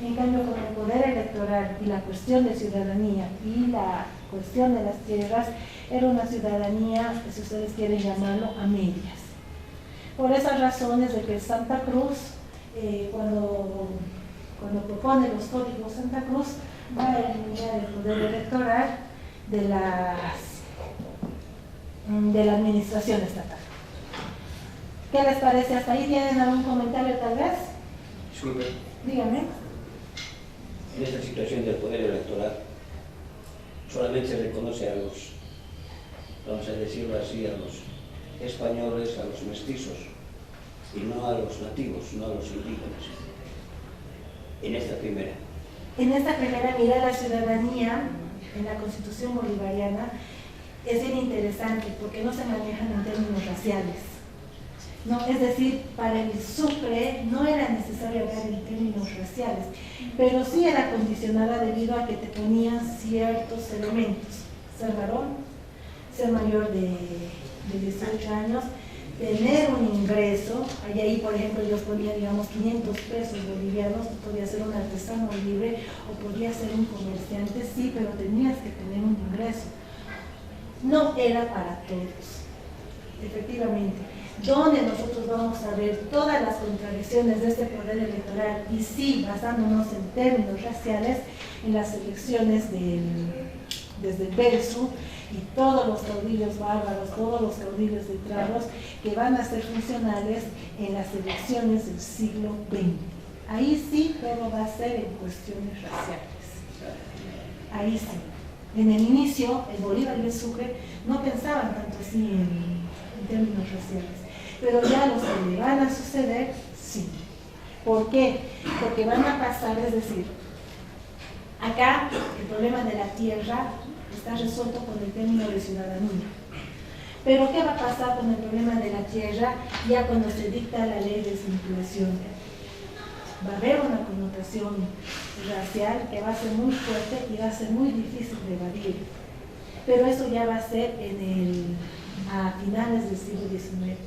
En cambio, con el poder electoral y la cuestión de ciudadanía y la cuestión de las tierras, era una ciudadanía, si ustedes quieren llamarlo, a medias. Por esas razones de que Santa Cruz, cuando propone los códigos Santa Cruz, va a eliminar el poder electoral de la administración estatal. ¿Qué les parece? ¿Hasta ahí tienen algún comentario tal vez? Disculpe, Dígame. en esta situación del poder electoral solamente se reconoce a los, vamos a decirlo así, a los españoles, a los mestizos, y no a los nativos, no a los indígenas. En esta primera. En esta primera, mira, la ciudadanía en la Constitución bolivariana es bien interesante porque no se manejan en términos raciales. No, es decir, para el Sucre no era necesario hablar en términos raciales, pero sí era condicionada debido a que te ponían ciertos elementos: ser varón, ser mayor de 18 años, tener un ingreso. Ahí, por ejemplo, ellos ponían, digamos, 500 pesos bolivianos, podía ser un artesano libre o podía ser un comerciante, sí, pero tenías que tener un ingreso. No era para todos, efectivamente. Donde nosotros vamos a ver todas las contradicciones de este poder electoral, y sí, basándonos en términos raciales, en las elecciones desde el Belsu, y todos los caudillos bárbaros, todos los caudillos letrados que van a ser funcionales en las elecciones del siglo XX. Ahí sí todo va a ser en cuestiones raciales. Ahí sí. En el inicio, el Bolívar y el Sucre no pensaban tanto así en términos raciales, pero ya los que le van a suceder, sí. ¿Por qué? Porque van a pasar, es decir, acá el problema de la tierra está resuelto con el término de ciudadanía. Pero ¿qué va a pasar con el problema de la tierra ya cuando se dicta la ley de desvinculación? Va a haber una connotación racial que va a ser muy fuerte y va a ser muy difícil de evadir. Pero eso ya va a ser a finales del siglo XIX.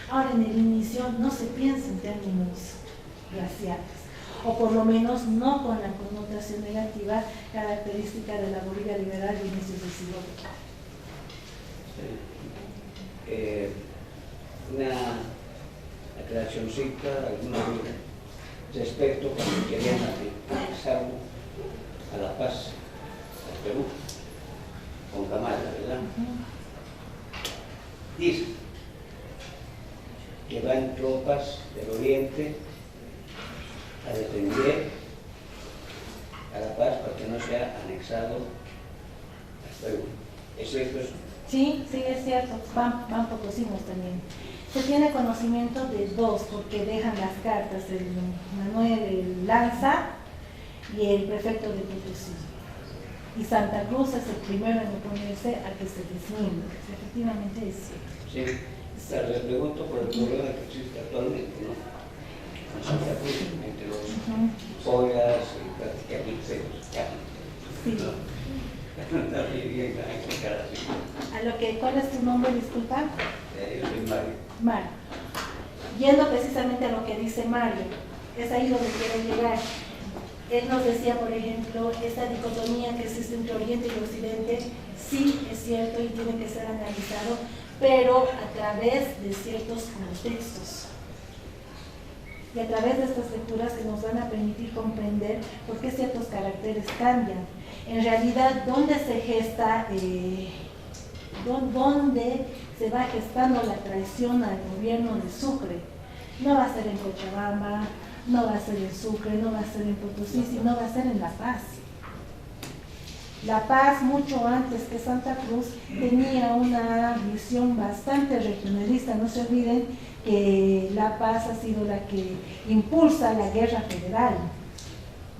Ahora, en el inicio no se piensa en términos raciales, o por lo menos no con la connotación negativa característica de la Bolivia liberal de inicios del siglo XX. Una aclaracióncita, alguna duda respecto cuando querían anexar a La Paz, al Perú, con Camala, ¿verdad? Dice que van tropas del oriente a defender a La Paz para que no sea anexado al Perú. ¿Es cierto eso? Sí, sí, es cierto. Van potosinos también. Se tiene conocimiento de dos, porque dejan las cartas el Manuel Lanza y el prefecto de Potosí. Y Santa Cruz es el primero en oponerse a que se desmiembre. Efectivamente es cierto. Sí. Claro, le pregunto por el problema que existe actualmente, ¿no? En Santa Cruz, entre los pollas y prácticamente los carnes. Sí. Está bien explicada así. ¿Cuál es tu nombre, disculpa? Yo soy Mario. Mario. Yendo precisamente a lo que dice Mario, es ahí donde quiero llegar. Él nos decía, por ejemplo, esta dicotomía que existe entre Oriente y Occidente, sí es cierto y tiene que ser analizado, pero a través de ciertos contextos. Y a través de estas lecturas que nos van a permitir comprender por qué ciertos caracteres cambian. En realidad, ¿dónde se gesta, dónde se va gestando la traición al gobierno de Sucre? No va a ser en Cochabamba, no va a ser en Sucre, no va a ser en Potosí, sino va a ser en La Paz. La Paz, mucho antes que Santa Cruz, tenía una visión bastante regionalista. No se olviden que La Paz ha sido la que impulsa la guerra federal,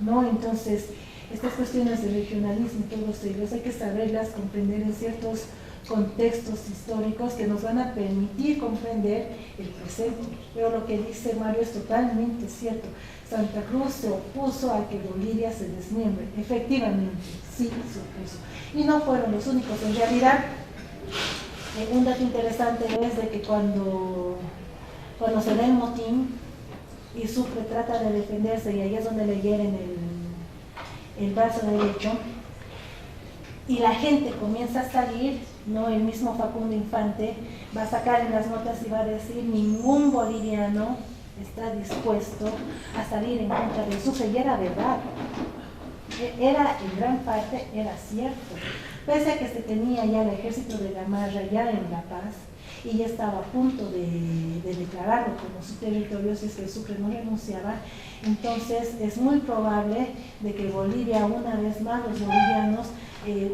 ¿no? Entonces, estas cuestiones de regionalismo y todos ellos hay que saberlas comprender en ciertos contextos históricos que nos van a permitir comprender el presente. Pero lo que dice Mario es totalmente cierto. Santa Cruz se opuso a que Bolivia se desmiembre. Efectivamente, sí se opuso. Y no fueron los únicos. En realidad, Un dato interesante es de que cuando se da el motín y Sucre trata de defenderse, y ahí es donde le hieren el brazo derecho, y la gente comienza a salir, ¿no? El mismo Facundo Infante va a sacar en las notas y va a decir: ningún boliviano está dispuesto a salir en contra del Sucre, y era verdad. Era, en gran parte, era cierto. Pese a que se tenía ya el ejército de Gamarra ya en La Paz, y ya estaba a punto de declararlo como su territorio si es que el Sucre no renunciaba, entonces es muy probable de que Bolivia, una vez más, los bolivianos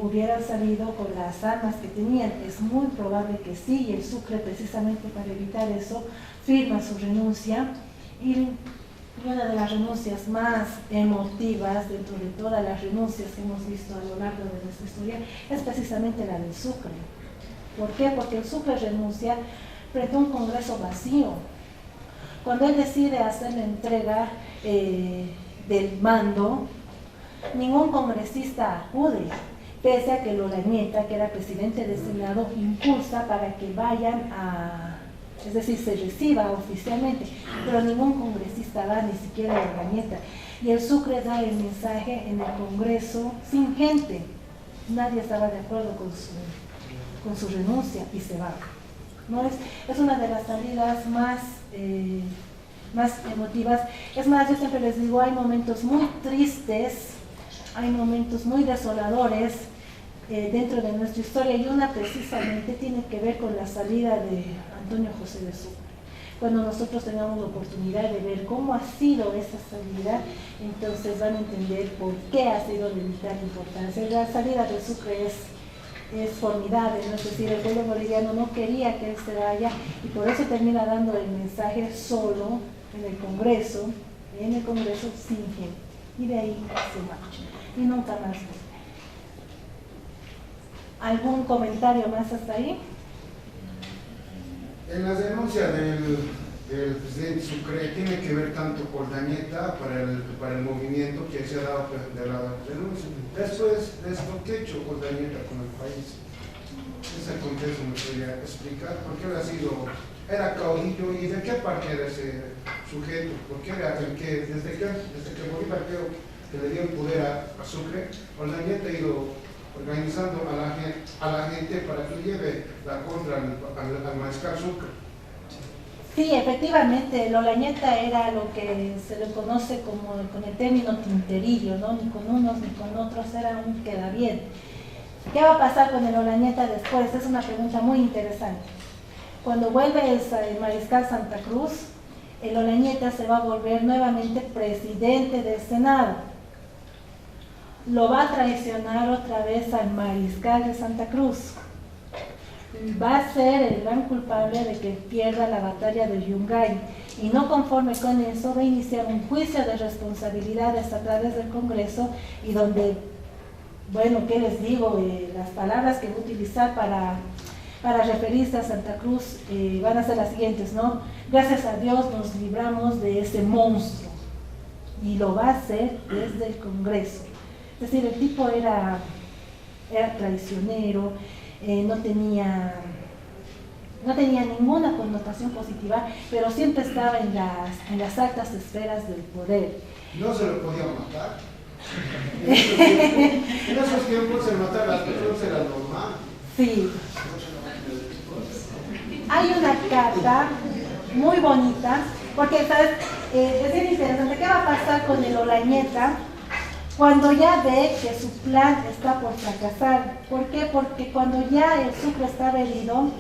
hubieran salido con las armas que tenían. Es muy probable que sí, y el Sucre, precisamente para evitar eso, firma su renuncia. Y una de las renuncias más emotivas dentro de todas las renuncias que hemos visto a lo largo de nuestra historia es precisamente la del Sucre. ¿Por qué? Porque el Sucre renuncia frente a un Congreso vacío. Cuando él decide hacer la entrega del mando, ningún congresista acude, pese a que Lolañeta, que era presidente del Senado, impulsa para que vayan es decir, se reciba oficialmente, pero ningún congresista va, ni siquiera Lolañeta. Y el Sucre da el mensaje en el Congreso sin gente. Nadie estaba de acuerdo con su renuncia y se va. ¿No? Es una de las salidas más emotivas. Es más, yo siempre les digo, hay momentos muy tristes, hay momentos muy desoladores dentro de nuestra historia, y una precisamente tiene que ver con la salida de Antonio José de Sucre. Cuando nosotros tengamos la oportunidad de ver cómo ha sido esa salida, entonces van a entender por qué ha sido de vital importancia. La salida de Sucre es formidable, ¿no? Es decir, el pueblo boliviano no quería que él se vaya, y por eso termina dando el mensaje solo en el Congreso sin gente, y de ahí se marcha y nunca más vuelve. ¿Algún comentario más hasta ahí? En la denuncia del presidente Sucre tiene que ver tanto con Dañeta para el movimiento que se ha dado de la denuncia. Después de esto, ¿qué ha hecho con Dañeta con el país? Ese contexto me podría explicar por qué era caudillo, y de qué parte era ese sujeto, porque era el que desde que Bolívar creo que le dio el poder a Sucre, Dañeta ha ido organizando a la gente para que lleve la contra al mariscal Sucre. Sí, efectivamente, Lolañeta era lo que se le conoce con el término tinterillo, ¿no? Ni con unos ni con otros, era un queda bien. ¿Qué va a pasar con el Lolañeta después? Es una pregunta muy interesante. Cuando vuelve el mariscal Santa Cruz, el Lolañeta se va a volver nuevamente presidente del Senado. Lo va a traicionar otra vez al mariscal de Santa Cruz. Va a ser el gran culpable de que pierda la batalla de Yungay, y no conforme con eso va a iniciar un juicio de responsabilidades a través del Congreso, y donde, bueno, ¿qué les digo? Las palabras que voy a utilizar para referirse a Santa Cruz van a ser las siguientes, ¿no? Gracias a Dios nos libramos de ese monstruo, y lo va a hacer desde el Congreso. Es decir, el tipo era traicionero, no tenía ninguna connotación positiva, pero siempre estaba en las altas esferas del poder. ¿No se lo podía matar? En esos tiempos el matar a las personas era normal. Sí. Hay una carta muy bonita, porque ¿sabes? Es bien interesante. ¿Qué va a pasar con el Lolañeta cuando ya ve que su plan está por fracasar? ¿Por qué? Porque cuando ya el Sucre estaba herido,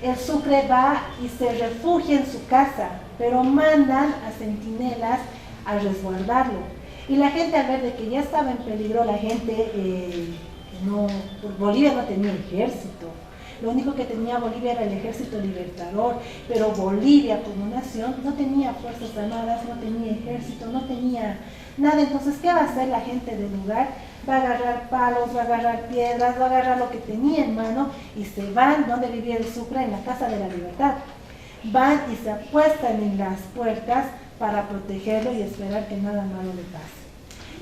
el Sucre va y se refugia en su casa, pero mandan a centinelas a resguardarlo. Y la gente, al ver de que ya estaba en peligro, la gente, Bolivia no tenía ejército. Lo único que tenía Bolivia era el ejército libertador, pero Bolivia como nación no tenía fuerzas armadas, no tenía ejército, no tenía nada. Entonces, ¿qué va a hacer la gente del lugar? Va a agarrar palos, va a agarrar piedras, va a agarrar lo que tenía en mano, y se van donde vivía el Sucre, en la Casa de la Libertad. Van y se apuestan en las puertas para protegerlo y esperar que nada malo le pase.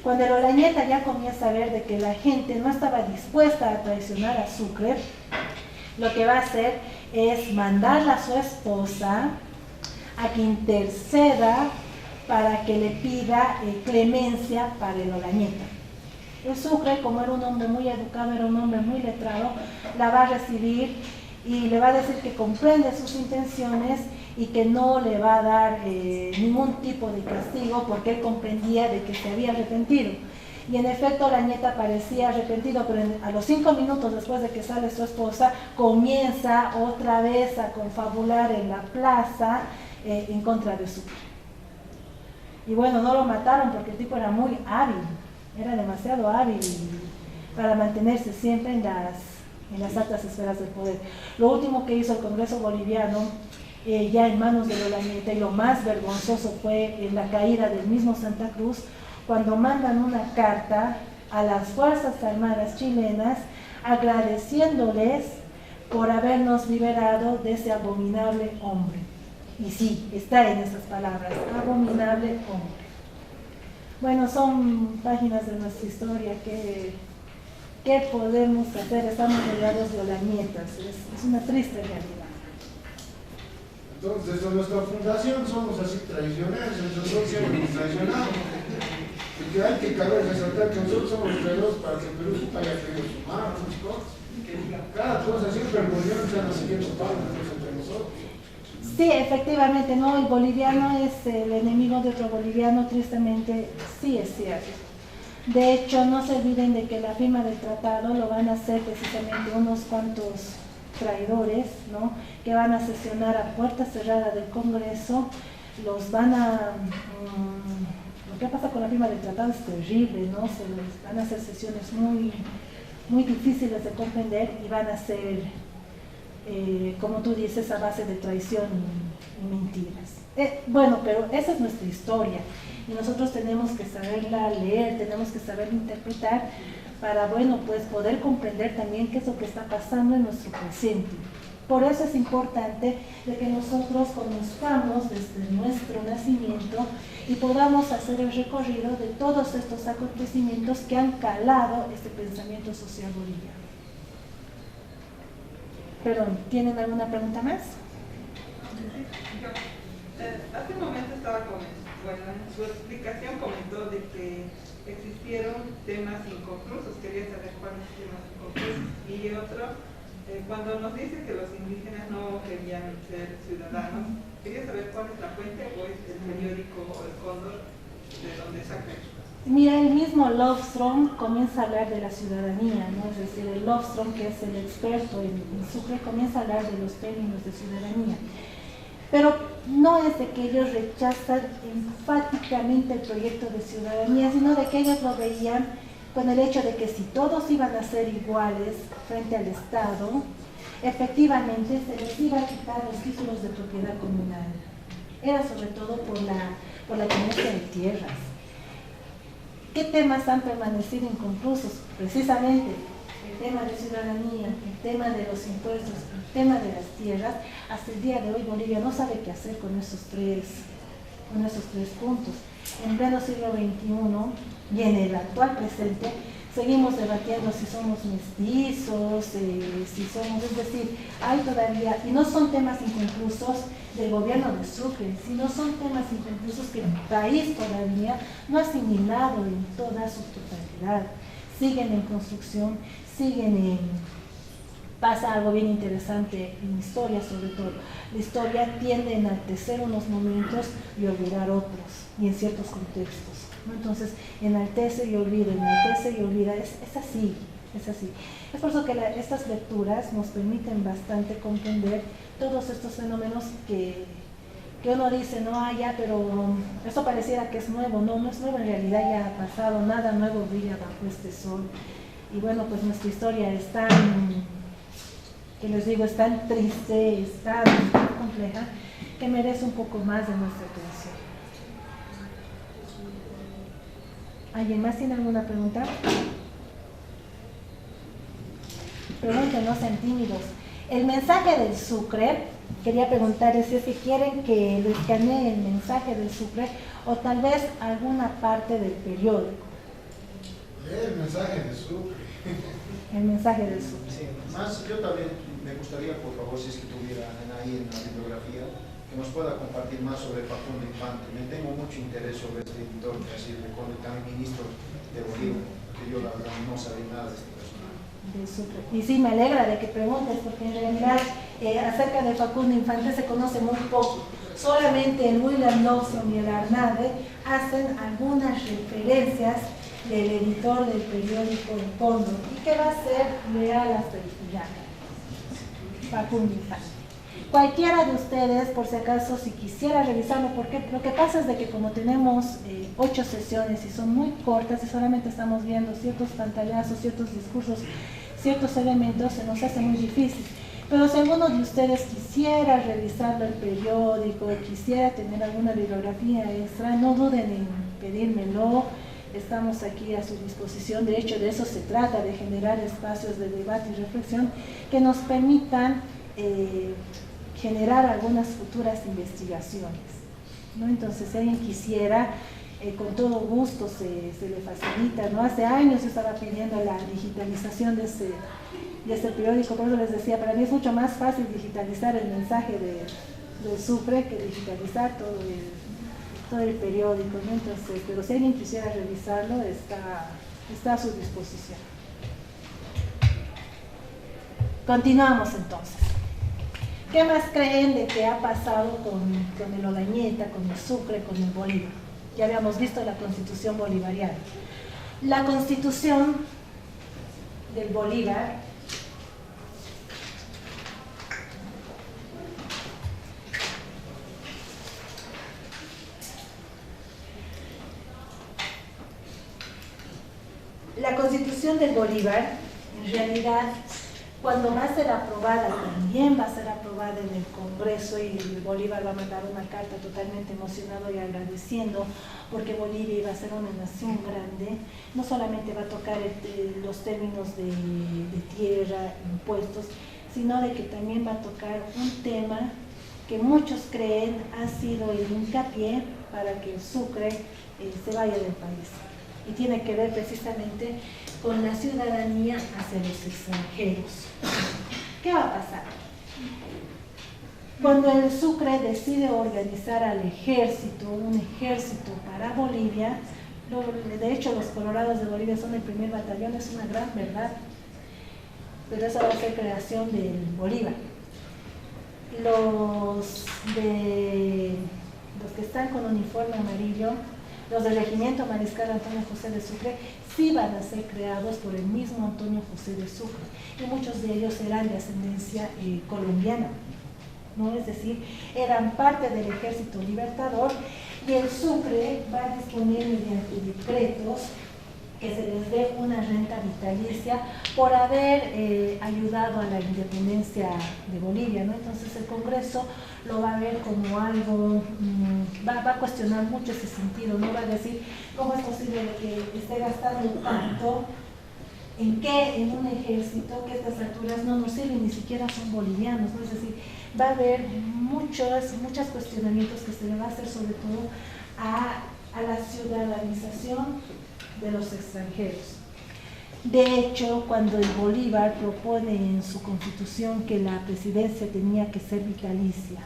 Cuando el Lolañeta ya comienza a ver de que la gente no estaba dispuesta a traicionar a Sucre, lo que va a hacer es mandarla a su esposa a que interceda para que le pida clemencia para el Olañeta. El Sucre, como era un hombre muy educado, era un hombre muy letrado, la va a recibir y le va a decir que comprende sus intenciones y que no le va a dar ningún tipo de castigo porque él comprendía de que se había arrepentido. Y en efecto Olañeta parecía arrepentido, pero a los 5 minutos después de que sale su esposa, comienza otra vez a confabular en la plaza en contra de Sucre. Y bueno, no lo mataron porque el tipo era muy hábil, era demasiado hábil para mantenerse siempre en las altas esferas del poder. Lo último que hizo el Congreso boliviano, ya en manos de Olañeta, y lo más vergonzoso fue en la caída del mismo Santa Cruz, cuando mandan una carta a las Fuerzas Armadas chilenas agradeciéndoles por habernos liberado de ese abominable hombre. Y sí, está en esas palabras, abominable hombre. Bueno, son páginas de nuestra historia que ¿qué podemos hacer? Estamos rodeados de Olañetas, es una triste realidad. Entonces, desde nuestra fundación somos así traicioneros, nosotros siempre nos traicionamos. Porque hay que caber resaltar que nosotros somos los traidores para que Perú haya querido sumar muchas cosas. Cada cosa siempre el boliviano se anda siguiendo padres entre nosotros. Sí, efectivamente, no, el boliviano es el enemigo de otro boliviano, tristemente sí es cierto. De hecho, no se olviden de que la firma del tratado lo van a hacer precisamente unos cuantos traidores, ¿no? Que van a sesionar a puerta cerrada del Congreso, los van a... lo que pasa con la firma del tratado es terrible, ¿no? Se les van a hacer sesiones muy difíciles de comprender y van a ser, como tú dices, a base de traición y mentiras. Bueno, pero esa es nuestra historia y nosotros tenemos que saberla leer, tenemos que saberla interpretar para, bueno, pues poder comprender también qué es lo que está pasando en nuestro presente. Por eso es importante de que nosotros conozcamos desde nuestro nacimiento y podamos hacer el recorrido de todos estos acontecimientos que han calado este pensamiento social boliviano. Perdón, ¿tienen alguna pregunta más? Hace un momento en su explicación comentó de que existieron temas inconclusos, quería saber cuáles temas inconclusos. Y otro, cuando nos dice que los indígenas no querían ser ciudadanos, quería saber cuál es la fuente o es el periódico o el Cóndor de donde saca eso. Mira, el mismo Löfström comienza a hablar de la ciudadanía, ¿no? Es decir, el Löfström, que es el experto en Sucre, comienza a hablar de los términos de ciudadanía. Pero no es de que ellos rechazan enfáticamente el proyecto de ciudadanía, sino de que ellos lo veían con el hecho de que si todos iban a ser iguales frente al Estado, efectivamente se les iba a quitar los títulos de propiedad comunal. Era sobre todo por la tenencia de tierras. ¿Qué temas han permanecido inconclusos? Precisamente el tema de ciudadanía, el tema de los impuestos, el tema de las tierras. Hasta el día de hoy Bolivia no sabe qué hacer con esos tres puntos. En pleno siglo XXI y en el actual presente seguimos debatiendo si somos mestizos, si somos, es decir, hay todavía, y no son temas inconclusos del gobierno de Sucre, sino son temas inconclusos que el país todavía no ha asimilado en toda su totalidad. Siguen en construcción, pasa algo bien interesante en historia sobre todo. La historia tiende a enaltecer unos momentos y olvidar otros, y en ciertos contextos, ¿no? Entonces, enaltece y olvida, es así. Es por eso que estas lecturas nos permiten bastante comprender todos estos fenómenos que uno dice, no, ya, pero esto pareciera que es nuevo. No es nuevo, en realidad ya ha pasado, nada nuevo brilla bajo este sol. Y bueno, pues nuestra historia es tan, que les digo, es tan triste, es tan compleja, que merece un poco más de nuestra atención. ¿Alguien más tiene alguna pregunta? Pregunten, no sean tímidos. El mensaje del Sucre, quería preguntarles si es que quieren que lo escanee el mensaje del Sucre o tal vez alguna parte del periódico. El mensaje del Sucre. el mensaje del sur. Sí, Más, yo también me gustaría, por favor, si es que tuvieran ahí en la bibliografía, que nos pueda compartir más sobre Facundo Infante. Me tengo mucho interés sobre este editor que ha sido también ministro de Bolívar, que yo la verdad no sabía nada de este personaje. Y sí, me alegra de que preguntes, porque en realidad acerca de Facundo Infante se conoce muy poco. Solamente el William Lawson y el Arnade hacen algunas referencias del editor del periódico El Cóndor y que va a ser leal hasta el final. Facundo Infante. Cualquiera de ustedes, por si acaso, si quisiera revisarlo, porque lo que pasa es de que como tenemos 8 sesiones y son muy cortas y solamente estamos viendo ciertos pantallazos, ciertos discursos, ciertos elementos, se nos hace muy difícil. Pero si alguno de ustedes quisiera revisarlo el periódico, quisiera tener alguna bibliografía extra, no duden en pedírmelo. Estamos aquí a su disposición. De hecho, de eso se trata, de generar espacios de debate y reflexión que nos permitan generar algunas futuras investigaciones, ¿no? Entonces, si alguien quisiera, con todo gusto se le facilita, ¿no? Hace años yo estaba pidiendo la digitalización de este periódico, por eso les decía, para mí es mucho más fácil digitalizar el mensaje del Sucre que digitalizar todo el periódico, ¿no? Entonces, pero si alguien quisiera revisarlo, está a su disposición. Continuamos entonces. ¿Qué más creen de que ha pasado con el Olañeta, con el Sucre, con el Bolívar? Ya habíamos visto la Constitución bolivariana. La Constitución del Bolívar en realidad, cuando va a ser aprobada, también va a ser aprobada en el Congreso, y Bolívar va a mandar una carta totalmente emocionado y agradeciendo, porque Bolivia iba a ser una nación grande. No solamente va a tocar los términos de tierra, impuestos, sino de que también va a tocar un tema que muchos creen ha sido el hincapié para que el Sucre se vaya del país. Y tiene que ver precisamente con la ciudadanía hacia los extranjeros. ¿Qué va a pasar? Cuando el Sucre decide organizar al ejército, un ejército para Bolivia, de hecho los colorados de Bolivia son el primer batallón, es una gran verdad, pero esa va a ser creación del Bolívar. Los que están con uniforme amarillo, los del Regimiento Mariscal Antonio José de Sucre, sí van a ser creados por el mismo Antonio José de Sucre, y muchos de ellos eran de ascendencia colombiana, ¿no? Es decir, eran parte del Ejército Libertador, y el Sucre va a disponer mediante decretos que se les dé una renta vitalicia por haber ayudado a la independencia de Bolivia, ¿no? Entonces el Congreso lo va a ver como algo, va a cuestionar mucho ese sentido, no va a decir cómo es posible que esté gastando tanto en un ejército que a estas alturas no nos sirven, ni siquiera son bolivianos, ¿no? Es decir, va a haber muchos cuestionamientos que se le va a hacer sobre todo a la ciudadanización de los extranjeros. De hecho, cuando el Bolívar propone en su constitución que la presidencia tenía que ser vitalicia,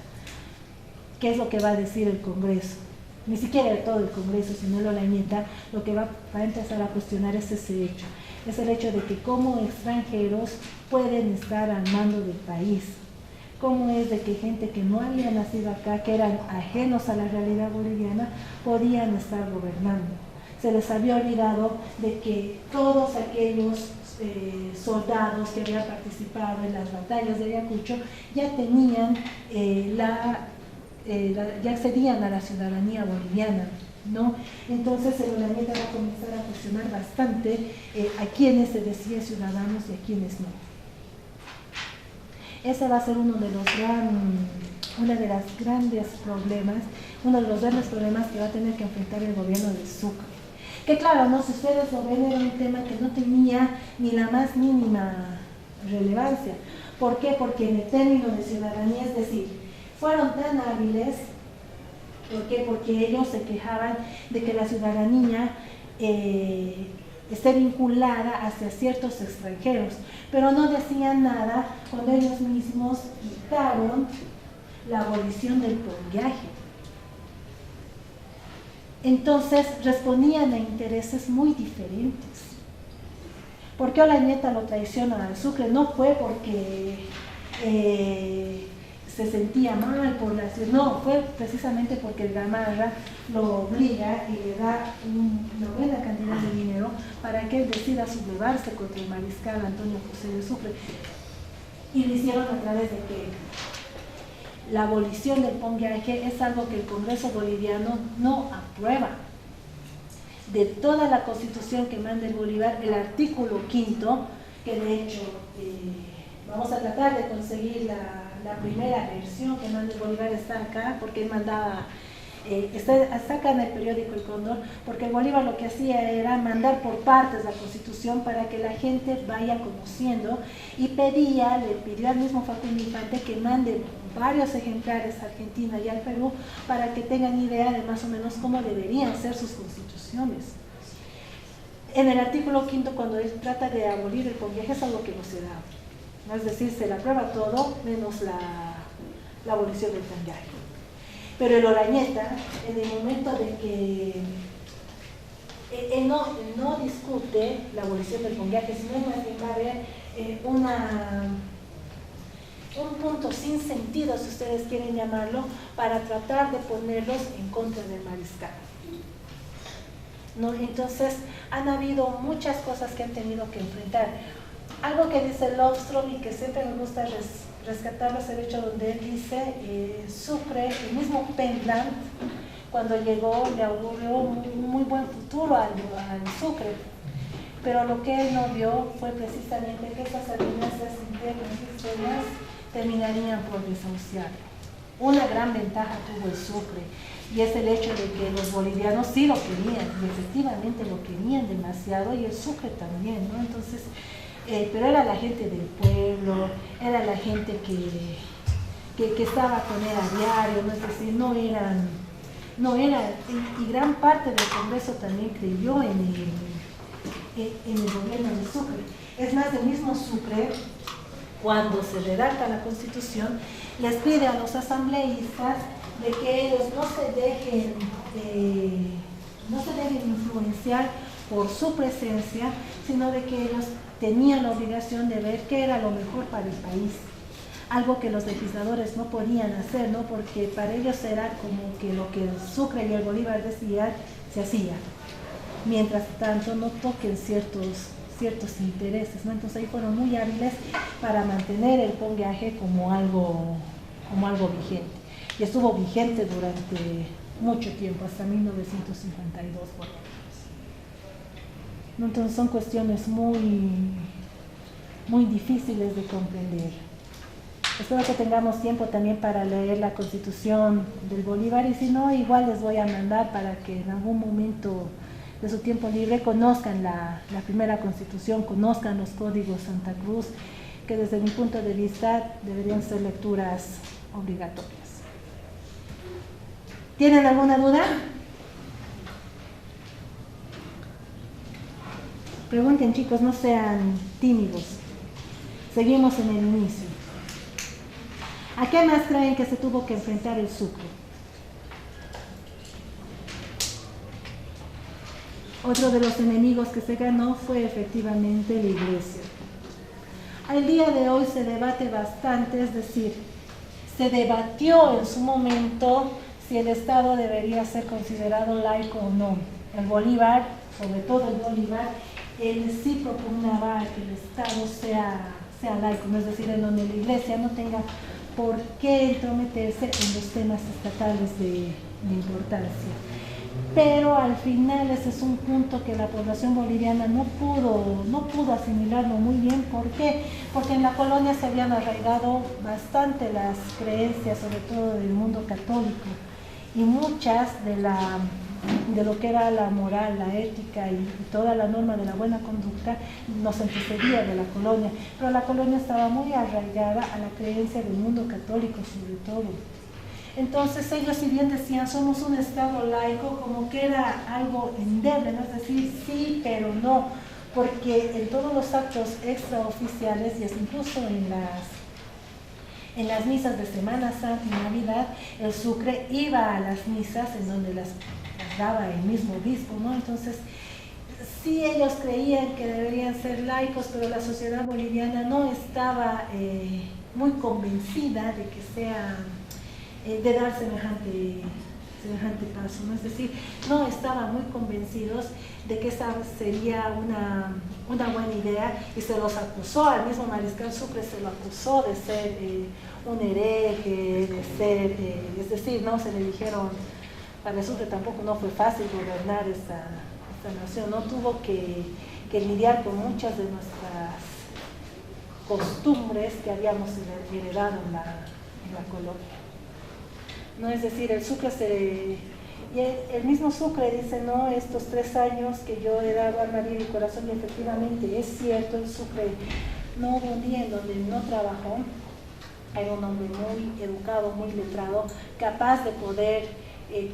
¿qué es lo que va a decir el Congreso? Ni siquiera todo el Congreso, sino el Olañeta, lo que va a empezar a cuestionar es ese hecho. Es el hecho de que como extranjeros pueden estar al mando del país. Cómo es de que gente que no había nacido acá, que eran ajenos a la realidad boliviana, podían estar gobernando. Se les había olvidado de que todos aquellos soldados que habían participado en las batallas de Ayacucho ya tenían ya accedían a la ciudadanía boliviana, ¿no? Entonces el Olañeta va a comenzar a cuestionar bastante a quienes se decía ciudadanos y a quienes no. Ese va a ser uno de los grandes problemas que va a tener que enfrentar el gobierno de Sucre. Que claro, no, si ustedes lo ven, era un tema que no tenía ni la más mínima relevancia. ¿Por qué? Porque en el término de ciudadanía, es decir, fueron tan hábiles. ¿Por qué? Porque ellos se quejaban de que la ciudadanía esté esté vinculada hacia ciertos extranjeros, pero no decían nada cuando ellos mismos quitaron la abolición del pongueaje. Entonces respondían a intereses muy diferentes. ¿Por qué Olañeta lo traiciona al Sucre? No fue porque se sentía mal por la ciudad, no, fue precisamente porque el Gamarra lo obliga y le da una buena cantidad de dinero para que él decida sublevarse contra el mariscal Antonio José de Sucre. Y lo hicieron a través de que la abolición del pongueaje es algo que el Congreso boliviano no aprueba. De toda la constitución que manda el Bolívar, el artículo 5, que de hecho vamos a tratar de conseguir la primera versión que manda el Bolívar, está acá, porque él mandaba, está acá en el periódico El Cóndor, porque el Bolívar lo que hacía era mandar por partes la constitución para que la gente vaya conociendo, y le pidió al mismo Facundo Infante que mande varios ejemplares a Argentina y al Perú para que tengan idea de más o menos cómo deberían ser sus constituciones. En el artículo 5, cuando él trata de abolir el pongueaje, es algo que no se da. Es decir, se le aprueba todo menos la abolición del pongueaje. Pero el Olañeta, en el momento de que él no discute la abolición del pongueaje, sino más bien va a haber un punto sin sentido, si ustedes quieren llamarlo, para tratar de ponerlos en contra del mariscal. ¿No? Entonces, han habido muchas cosas que han tenido que enfrentar. Algo que dice Lofstrom y que siempre me gusta rescatarlo es el hecho donde él dice Sucre, el mismo Pentland, cuando llegó le auguró un muy buen futuro al Sucre, pero lo que él no vio fue precisamente que esas alianzas internas terminarían por desahuciarlo. Una gran ventaja tuvo el Sucre, y es el hecho de que los bolivianos sí lo querían, y efectivamente lo querían demasiado, y el Sucre también, ¿no? Entonces, pero era la gente del pueblo, era la gente que estaba con él a diario, ¿no? Es decir, no era, y gran parte del Congreso también creyó en el gobierno de Sucre. Es más, el mismo Sucre, cuando se redacta la Constitución, les pide a los asambleístas de que ellos no se dejen influenciar por su presencia, sino de que ellos tenían la obligación de ver qué era lo mejor para el país. Algo que los legisladores no podían hacer, ¿no? Porque para ellos era como que lo que el Sucre y el Bolívar decían se hacía. Mientras tanto no toquen ciertos intereses, ¿no? Entonces ahí fueron muy hábiles para mantener el pongueaje como algo vigente. Y estuvo vigente durante mucho tiempo, hasta 1952, por ejemplo. Entonces son cuestiones muy difíciles de comprender. Espero que tengamos tiempo también para leer la Constitución del Bolívar, y si no, igual les voy a mandar para que en algún momento de su tiempo libre conozcan la primera Constitución, conozcan los códigos Santa Cruz, que desde mi punto de vista deberían ser lecturas obligatorias. ¿Tienen alguna duda? Pregunten, chicos, no sean tímidos. Seguimos en el inicio. ¿A qué más creen que se tuvo que enfrentar el Sucre? Otro de los enemigos que se ganó fue efectivamente la Iglesia. Al día de hoy se debate bastante, es decir, se debatió en su momento si el Estado debería ser considerado laico o no. El Bolívar, sobre todo el Bolívar, él sí propugnaba que el Estado sea laico, ¿no? Es decir, en donde la Iglesia no tenga por qué entrometerse en los temas estatales de importancia. Pero al final ese es un punto que la población boliviana no pudo asimilarlo muy bien. ¿Por qué? Porque en la colonia se habían arraigado bastante las creencias, sobre todo del mundo católico, y muchas de lo que era la moral, la ética y toda la norma de la buena conducta nos antecedía de la colonia, pero la colonia estaba muy arraigada a la creencia del mundo católico sobre todo. Entonces ellos, si bien decían somos un Estado laico, como que era algo endeble, ¿no? Es decir, sí, pero no, porque en todos los actos extraoficiales y incluso en las misas de Semana Santa y Navidad, el Sucre iba a las misas en donde las daba el mismo obispo, ¿no? Entonces, sí, ellos creían que deberían ser laicos, pero la sociedad boliviana no estaba muy convencida de que sea, de dar semejante paso, ¿no? Es decir, no estaban muy convencidos de que esa sería una buena idea, y se los acusó, al mismo mariscal Sucre se lo acusó de ser un hereje, de ser, es decir, no se le dijeron, para Sucre tampoco no fue fácil gobernar esta nación, no tuvo que lidiar con muchas de nuestras costumbres que habíamos heredado en la colonia. No, es decir, el Sucre y el mismo Sucre dice, no, estos 3 años que yo he dado al María y Corazón, y efectivamente es cierto, el Sucre no hubo un día en donde no trabajó. Era un hombre muy educado, muy letrado, capaz de poder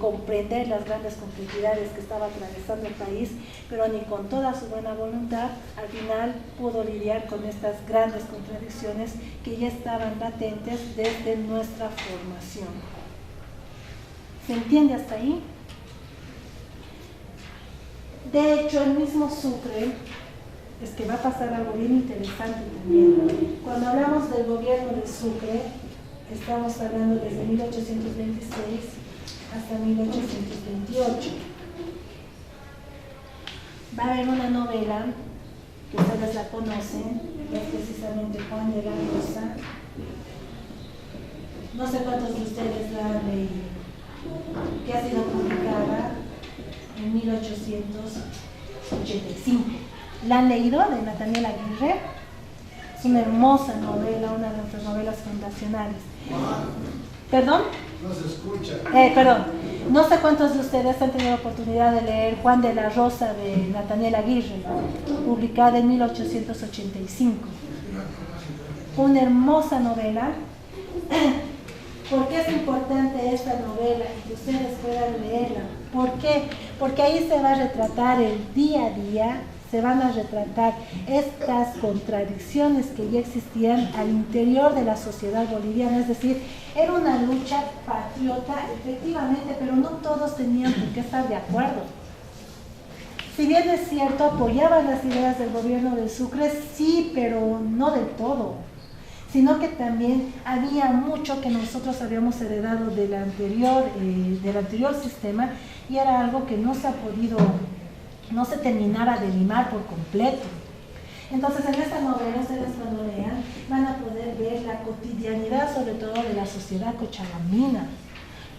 comprender las grandes complejidades que estaba atravesando el país, pero ni con toda su buena voluntad al final pudo lidiar con estas grandes contradicciones que ya estaban latentes desde nuestra formación. ¿Se entiende hasta ahí? De hecho, el mismo Sucre, es que va a pasar algo bien interesante también. Cuando hablamos del gobierno del Sucre, estamos hablando desde 1826 hasta 1828. Va a haber una novela, que ustedes la conocen, que es precisamente Juan de la Rosa. No sé cuántos de ustedes la han leído, que ha sido publicada en 1885. ¿La han leído? De Nathaniel Aguirre. Es una hermosa novela, una de nuestras novelas fundacionales. ¿Perdón? No se escucha. Perdón. No sé cuántos de ustedes han tenido la oportunidad de leer Juan de la Rosa de Nathaniel Aguirre, publicada en 1885. Una hermosa novela. ¿Por qué es importante esta novela y que ustedes puedan leerla? ¿Por qué? Porque ahí se va a retratar el día a día, se van a retratar estas contradicciones que ya existían al interior de la sociedad boliviana. Es decir, era una lucha patriota, efectivamente, pero no todos tenían por qué estar de acuerdo. Si bien es cierto, apoyaban las ideas del gobierno del Sucre, sí, pero no del todo, sino que también había mucho que nosotros habíamos heredado del anterior sistema, y era algo que no se terminaba de limar por completo. Entonces, en esta novela, ustedes cuando lean, van a poder ver la cotidianidad, sobre todo de la sociedad cochabambina,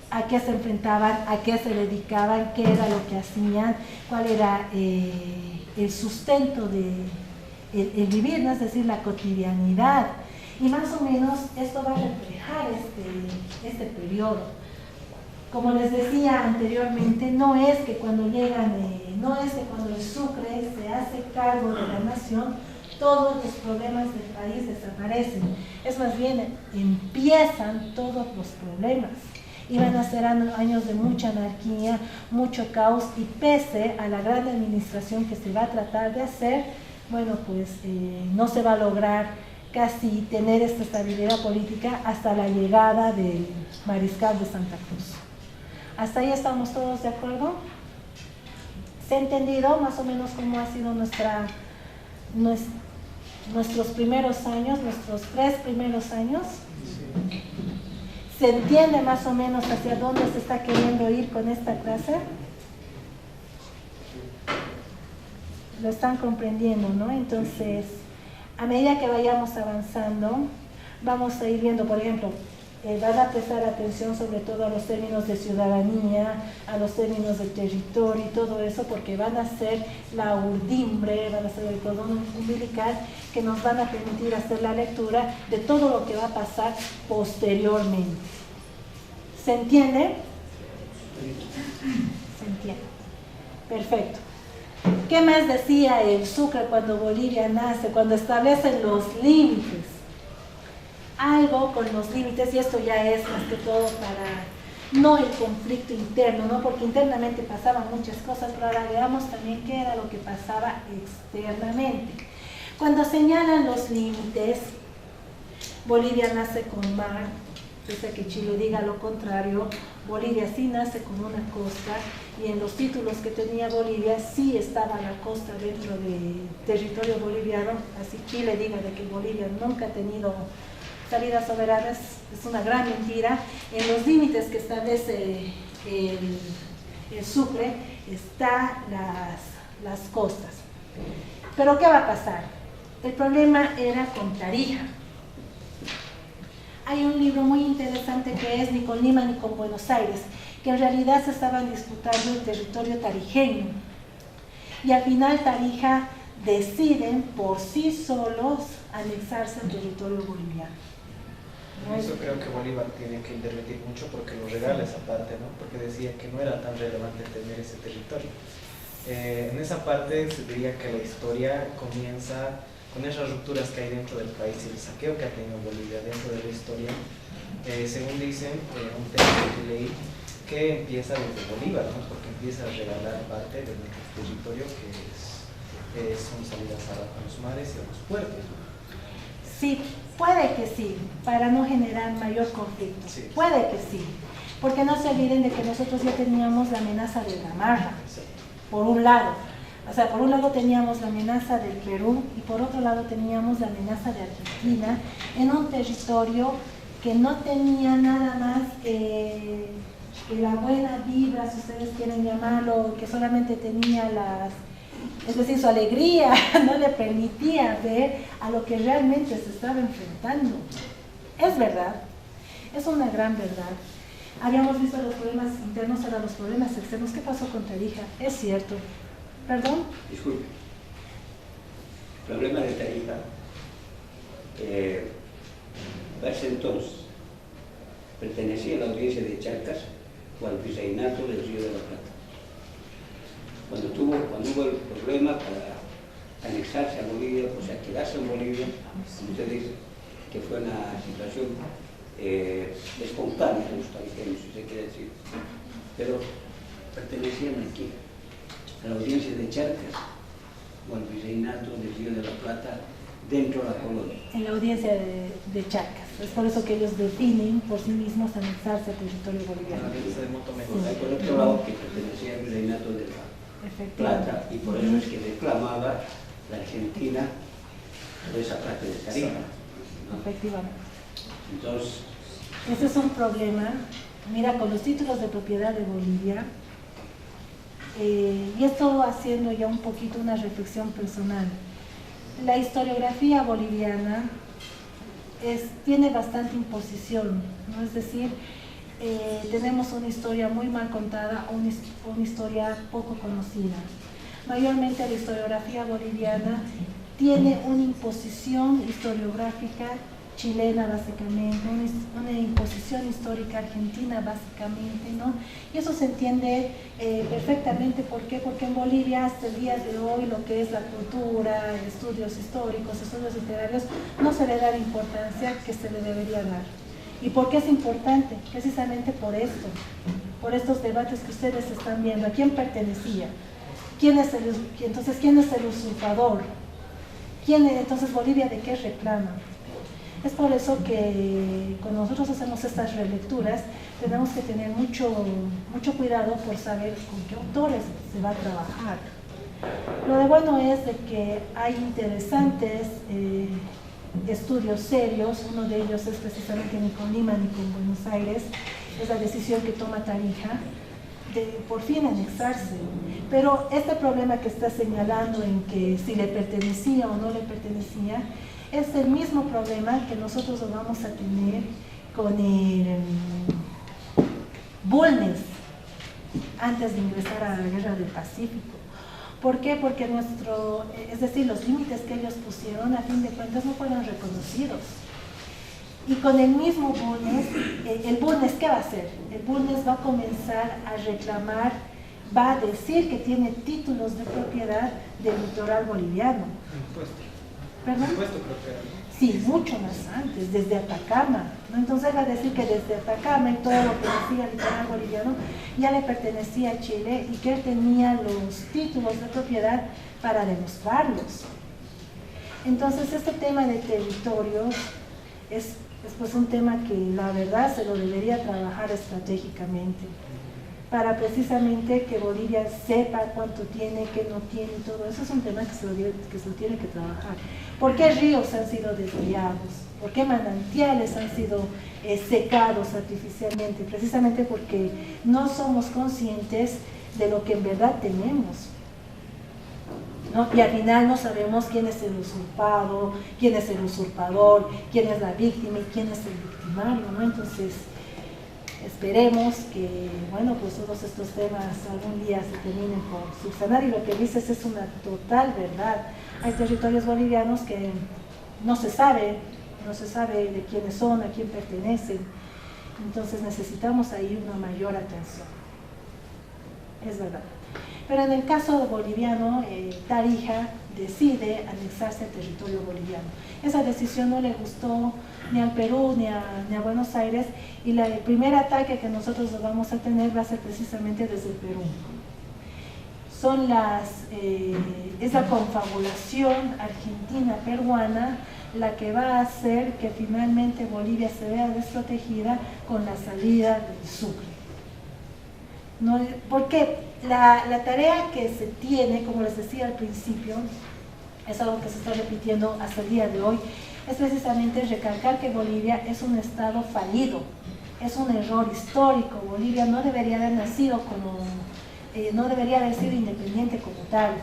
a qué se enfrentaban, a qué se dedicaban, qué era lo que hacían, cuál era el sustento el vivir, ¿no? Es decir, la cotidianidad. Y más o menos esto va a reflejar este periodo. Como les decía anteriormente, no es que cuando el Sucre se hace cargo de la nación, todos los problemas del país desaparecen. Es más bien, empiezan todos los problemas. Y van a ser años de mucha anarquía, mucho caos, y pese a la gran administración que se va a tratar de hacer, bueno, pues no se va a lograr casi tener esta estabilidad política hasta la llegada del mariscal de Santa Cruz. ¿Hasta ahí estamos todos de acuerdo? ¿Se ha entendido más o menos cómo ha sido nuestros primeros años, nuestros 3 primeros años? ¿Se entiende más o menos hacia dónde se está queriendo ir con esta clase? Lo están comprendiendo, ¿no? Entonces, a medida que vayamos avanzando, vamos a ir viendo, por ejemplo, van a prestar atención sobre todo a los términos de ciudadanía, a los términos de territorio y todo eso, porque van a ser la urdimbre, van a ser el cordón umbilical que nos van a permitir hacer la lectura de todo lo que va a pasar posteriormente. ¿Se entiende? Se entiende. Perfecto. ¿Qué más decía el Sucre cuando Bolivia nace, cuando establecen los límites? Algo con los límites, y esto ya es más que todo para no el conflicto interno, ¿no? Porque internamente pasaban muchas cosas, pero ahora veamos también qué era lo que pasaba externamente. Cuando señalan los límites, Bolivia nace con mar, pese a que Chile diga lo contrario, Bolivia sí nace con una costa, y en los títulos que tenía Bolivia sí estaba la costa dentro del territorio boliviano, así Chile diga de que Bolivia nunca ha tenido salidas soberanas, es una gran mentira. En los límites que establece el Sucre están las costas. Pero ¿qué va a pasar? El problema era con Tarija. Hay un libro muy interesante que es Ni con Lima ni con Buenos Aires, que en realidad se estaban disputando el territorio tarijeño. Y al final Tarija deciden por sí solos anexarse al territorio boliviano. En eso creo que Bolívar tiene que intervenir mucho porque lo regala esa parte, ¿no? Porque decía que no era tan relevante tener ese territorio. En esa parte se diría que la historia comienza con esas rupturas que hay dentro del país y el saqueo que ha tenido Bolivia dentro de la historia. Según dicen, un texto que leí, que empieza desde Bolívar, ¿no? Porque empieza a regalar parte de nuestro territorio que son salidas a los mares y a los puertos. Sí, puede que sí, para no generar mayor conflicto. Sí. Puede que sí, porque no se olviden de que nosotros ya teníamos la amenaza de Gamarra, por un lado. O sea, por un lado teníamos la amenaza del Perú y por otro lado teníamos la amenaza de Argentina en un territorio que no tenía nada más que la buena vibra, si ustedes quieren llamarlo, que solamente tenía es decir, su alegría no le permitía ver a lo que realmente se estaba enfrentando. Es verdad, es una gran verdad. Habíamos visto los problemas internos, ahora los problemas externos. ¿Qué pasó con Tarija? Es cierto. ¿Perdón? Disculpe. El problema de Tarija, para ese entonces, pertenecía a la audiencia de Charcas o al virreinato del Río de la Plata. Cuando hubo el problema para anexarse a Bolivia, o sea, quedarse en Bolivia, como usted dice, que fue una situación espontánea de los tarijeños, si se quiere decir, pero pertenecían aquí, a la audiencia de Charcas o al virreinato del Río de la Plata dentro de la colonia. En la audiencia de Charcas. Es por eso que ellos definen por sí mismos anexarse al territorio boliviano. Hay por otro lado que pertenecía al virreinato de la Plata y por eso es que reclamaba la Argentina toda esa parte de Tarija, ¿no? Efectivamente. Entonces, ese es un problema. Mira, con los títulos de propiedad de Bolivia, y esto haciendo ya un poquito una reflexión personal, la historiografía boliviana tiene bastante imposición, ¿no? Es decir, tenemos una historia muy mal contada, una historia poco conocida. Mayormente la historiografía boliviana tiene una imposición historiográfica chilena básicamente, una imposición histórica argentina básicamente, ¿no? Y eso se entiende perfectamente. ¿Por qué? Porque en Bolivia hasta el día de hoy lo que es la cultura, estudios históricos, estudios literarios, no se le da la importancia que se le debería dar. ¿Y por qué es importante? Precisamente por esto, por estos debates que ustedes están viendo. ¿A quién pertenecía? Entonces, ¿quién es el usurpador? Entonces, Bolivia, ¿de qué reclama? Es por eso que cuando nosotros hacemos estas relecturas tenemos que tener mucho cuidado por saber con qué autores se va a trabajar. Lo de bueno es de que hay interesantes estudios serios. Uno de ellos es precisamente ni con Lima ni con Buenos Aires, es la decisión que toma Tarija de por fin anexarse. Pero este problema que está señalando en que si le pertenecía o no le pertenecía, es el mismo problema que nosotros lo vamos a tener con el Bulnes antes de ingresar a la Guerra del Pacífico. ¿Por qué? Porque es decir, los límites que ellos pusieron a fin de cuentas no fueron reconocidos. Y con el mismo Bulnes, el Bulnes, ¿qué va a hacer? El Bulnes va a comenzar a reclamar, va a decir que tiene títulos de propiedad del litoral boliviano. ¿Perdón? Supuesto, creo que era, ¿no? Sí, mucho más antes, desde Atacama, ¿no? Entonces va a decir que desde Atacama y todo lo que decía el litoral boliviano ya le pertenecía a Chile y que él tenía los títulos de propiedad para demostrarlos. Entonces este tema de territorios es pues un tema que la verdad se lo debería trabajar estratégicamente para precisamente que Bolivia sepa cuánto tiene, qué no tiene, y todo eso es un tema que se lo tiene que trabajar. ¿Por qué ríos han sido desviados? ¿Por qué manantiales han sido secados artificialmente? Precisamente porque no somos conscientes de lo que en verdad tenemos, ¿no? Y al final no sabemos quién es el usurpado, quién es el usurpador, quién es la víctima y quién es el victimario, ¿no? Entonces, esperemos que, bueno, pues todos estos temas algún día se terminen por subsanar, y lo que dices es una total verdad. Hay territorios bolivianos que no se sabe de quiénes son, a quién pertenecen, entonces necesitamos ahí una mayor atención, es verdad. Pero en el caso boliviano, Tarija decide anexarse al territorio boliviano. Esa decisión no le gustó ni al Perú ni a Buenos Aires, y el primer ataque que nosotros vamos a tener va a ser precisamente desde el Perú. Es la confabulación argentina-peruana la que va a hacer que finalmente Bolivia se vea desprotegida con la salida del Sucre. ¿No? Porque la tarea que se tiene, como les decía al principio, es algo que se está repitiendo hasta el día de hoy, es precisamente recalcar que Bolivia es un estado fallido, es un error histórico. Bolivia no debería haber nacido no debería haber sido independiente como tal,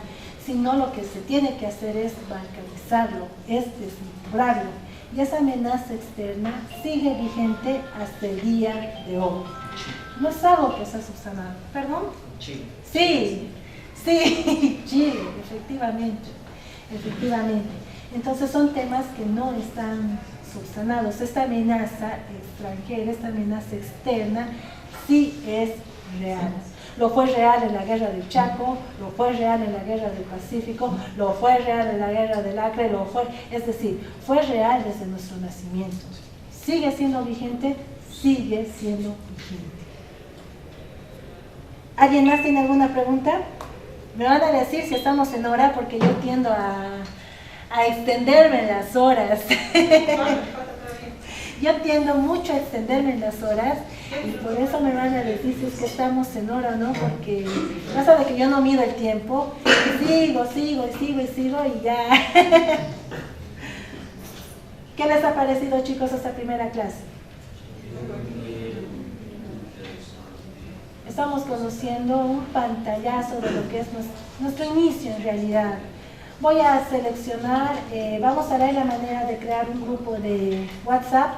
sino lo que se tiene que hacer es balcanizarlo, es desmembrarlo, y esa amenaza externa sigue vigente hasta el día de hoy. No es algo que se ha subsanado. ¿Perdón? Chile. Sí, Chile, efectivamente. Entonces son temas que no están subsanados. Esta amenaza extranjera, esta amenaza externa, sí es real. Lo fue real en la guerra del Chaco, lo fue real en la guerra del Pacífico, lo fue real en la guerra del Acre, es decir, fue real desde nuestro nacimiento. Sigue siendo vigente, sigue siendo vigente. ¿Alguien más tiene alguna pregunta? Me van a decir si estamos en hora, porque yo tiendo a extenderme en las horas. Yo tiendo mucho a extenderme en las horas, y por eso me van a decir si es que estamos en hora o no, porque pasa de que yo no mido el tiempo, y sigo y ya. ¿Qué les ha parecido, chicos, esta primera clase? Estamos conociendo un pantallazo de lo que es nuestro inicio en realidad. Voy a seleccionar, vamos a ver la manera de crear un grupo de WhatsApp.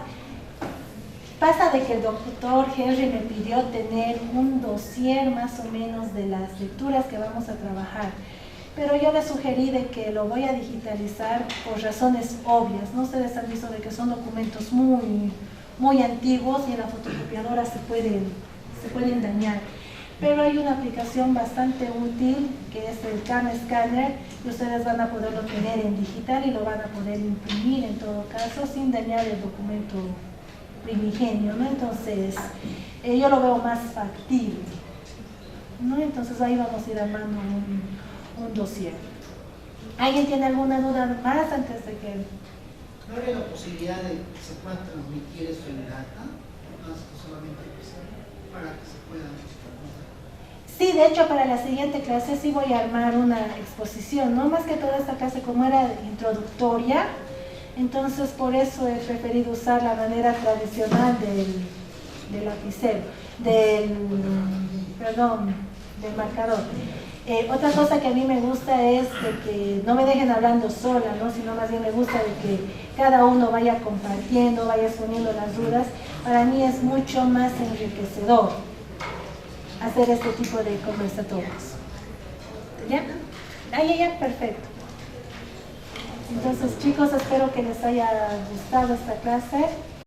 Pasa de que el doctor Henry me pidió tener un dossier más o menos de las lecturas que vamos a trabajar, pero yo le sugerí de que lo voy a digitalizar por razones obvias, ¿no? Ustedes han visto de que son documentos muy antiguos y en la fotocopiadora se pueden dañar. Pero hay una aplicación bastante útil que es el CAM Scanner, y ustedes van a poderlo tener en digital y lo van a poder imprimir en todo caso sin dañar el documento primigenio, ¿no? Entonces, yo lo veo más factible, ¿no? Entonces ahí vamos a ir armando un dossier. ¿Alguien tiene alguna duda más antes de que...? ¿No habría la posibilidad de que se pueda transmitir eso en data? Más que solamente para que se pueda... Sí, de hecho para la siguiente clase sí voy a armar una exposición, ¿no? Más que toda esta clase como era introductoria, entonces por eso he preferido usar la manera tradicional del lapicero, del marcador. Otra cosa que a mí me gusta es de que no me dejen hablando sola, ¿no? Sino más bien me gusta de que cada uno vaya compartiendo, vaya exponiendo las dudas. Para mí es mucho más enriquecedor hacer este tipo de conversatorios. ¿Ya? Ya, perfecto. Entonces, chicos, espero que les haya gustado esta clase.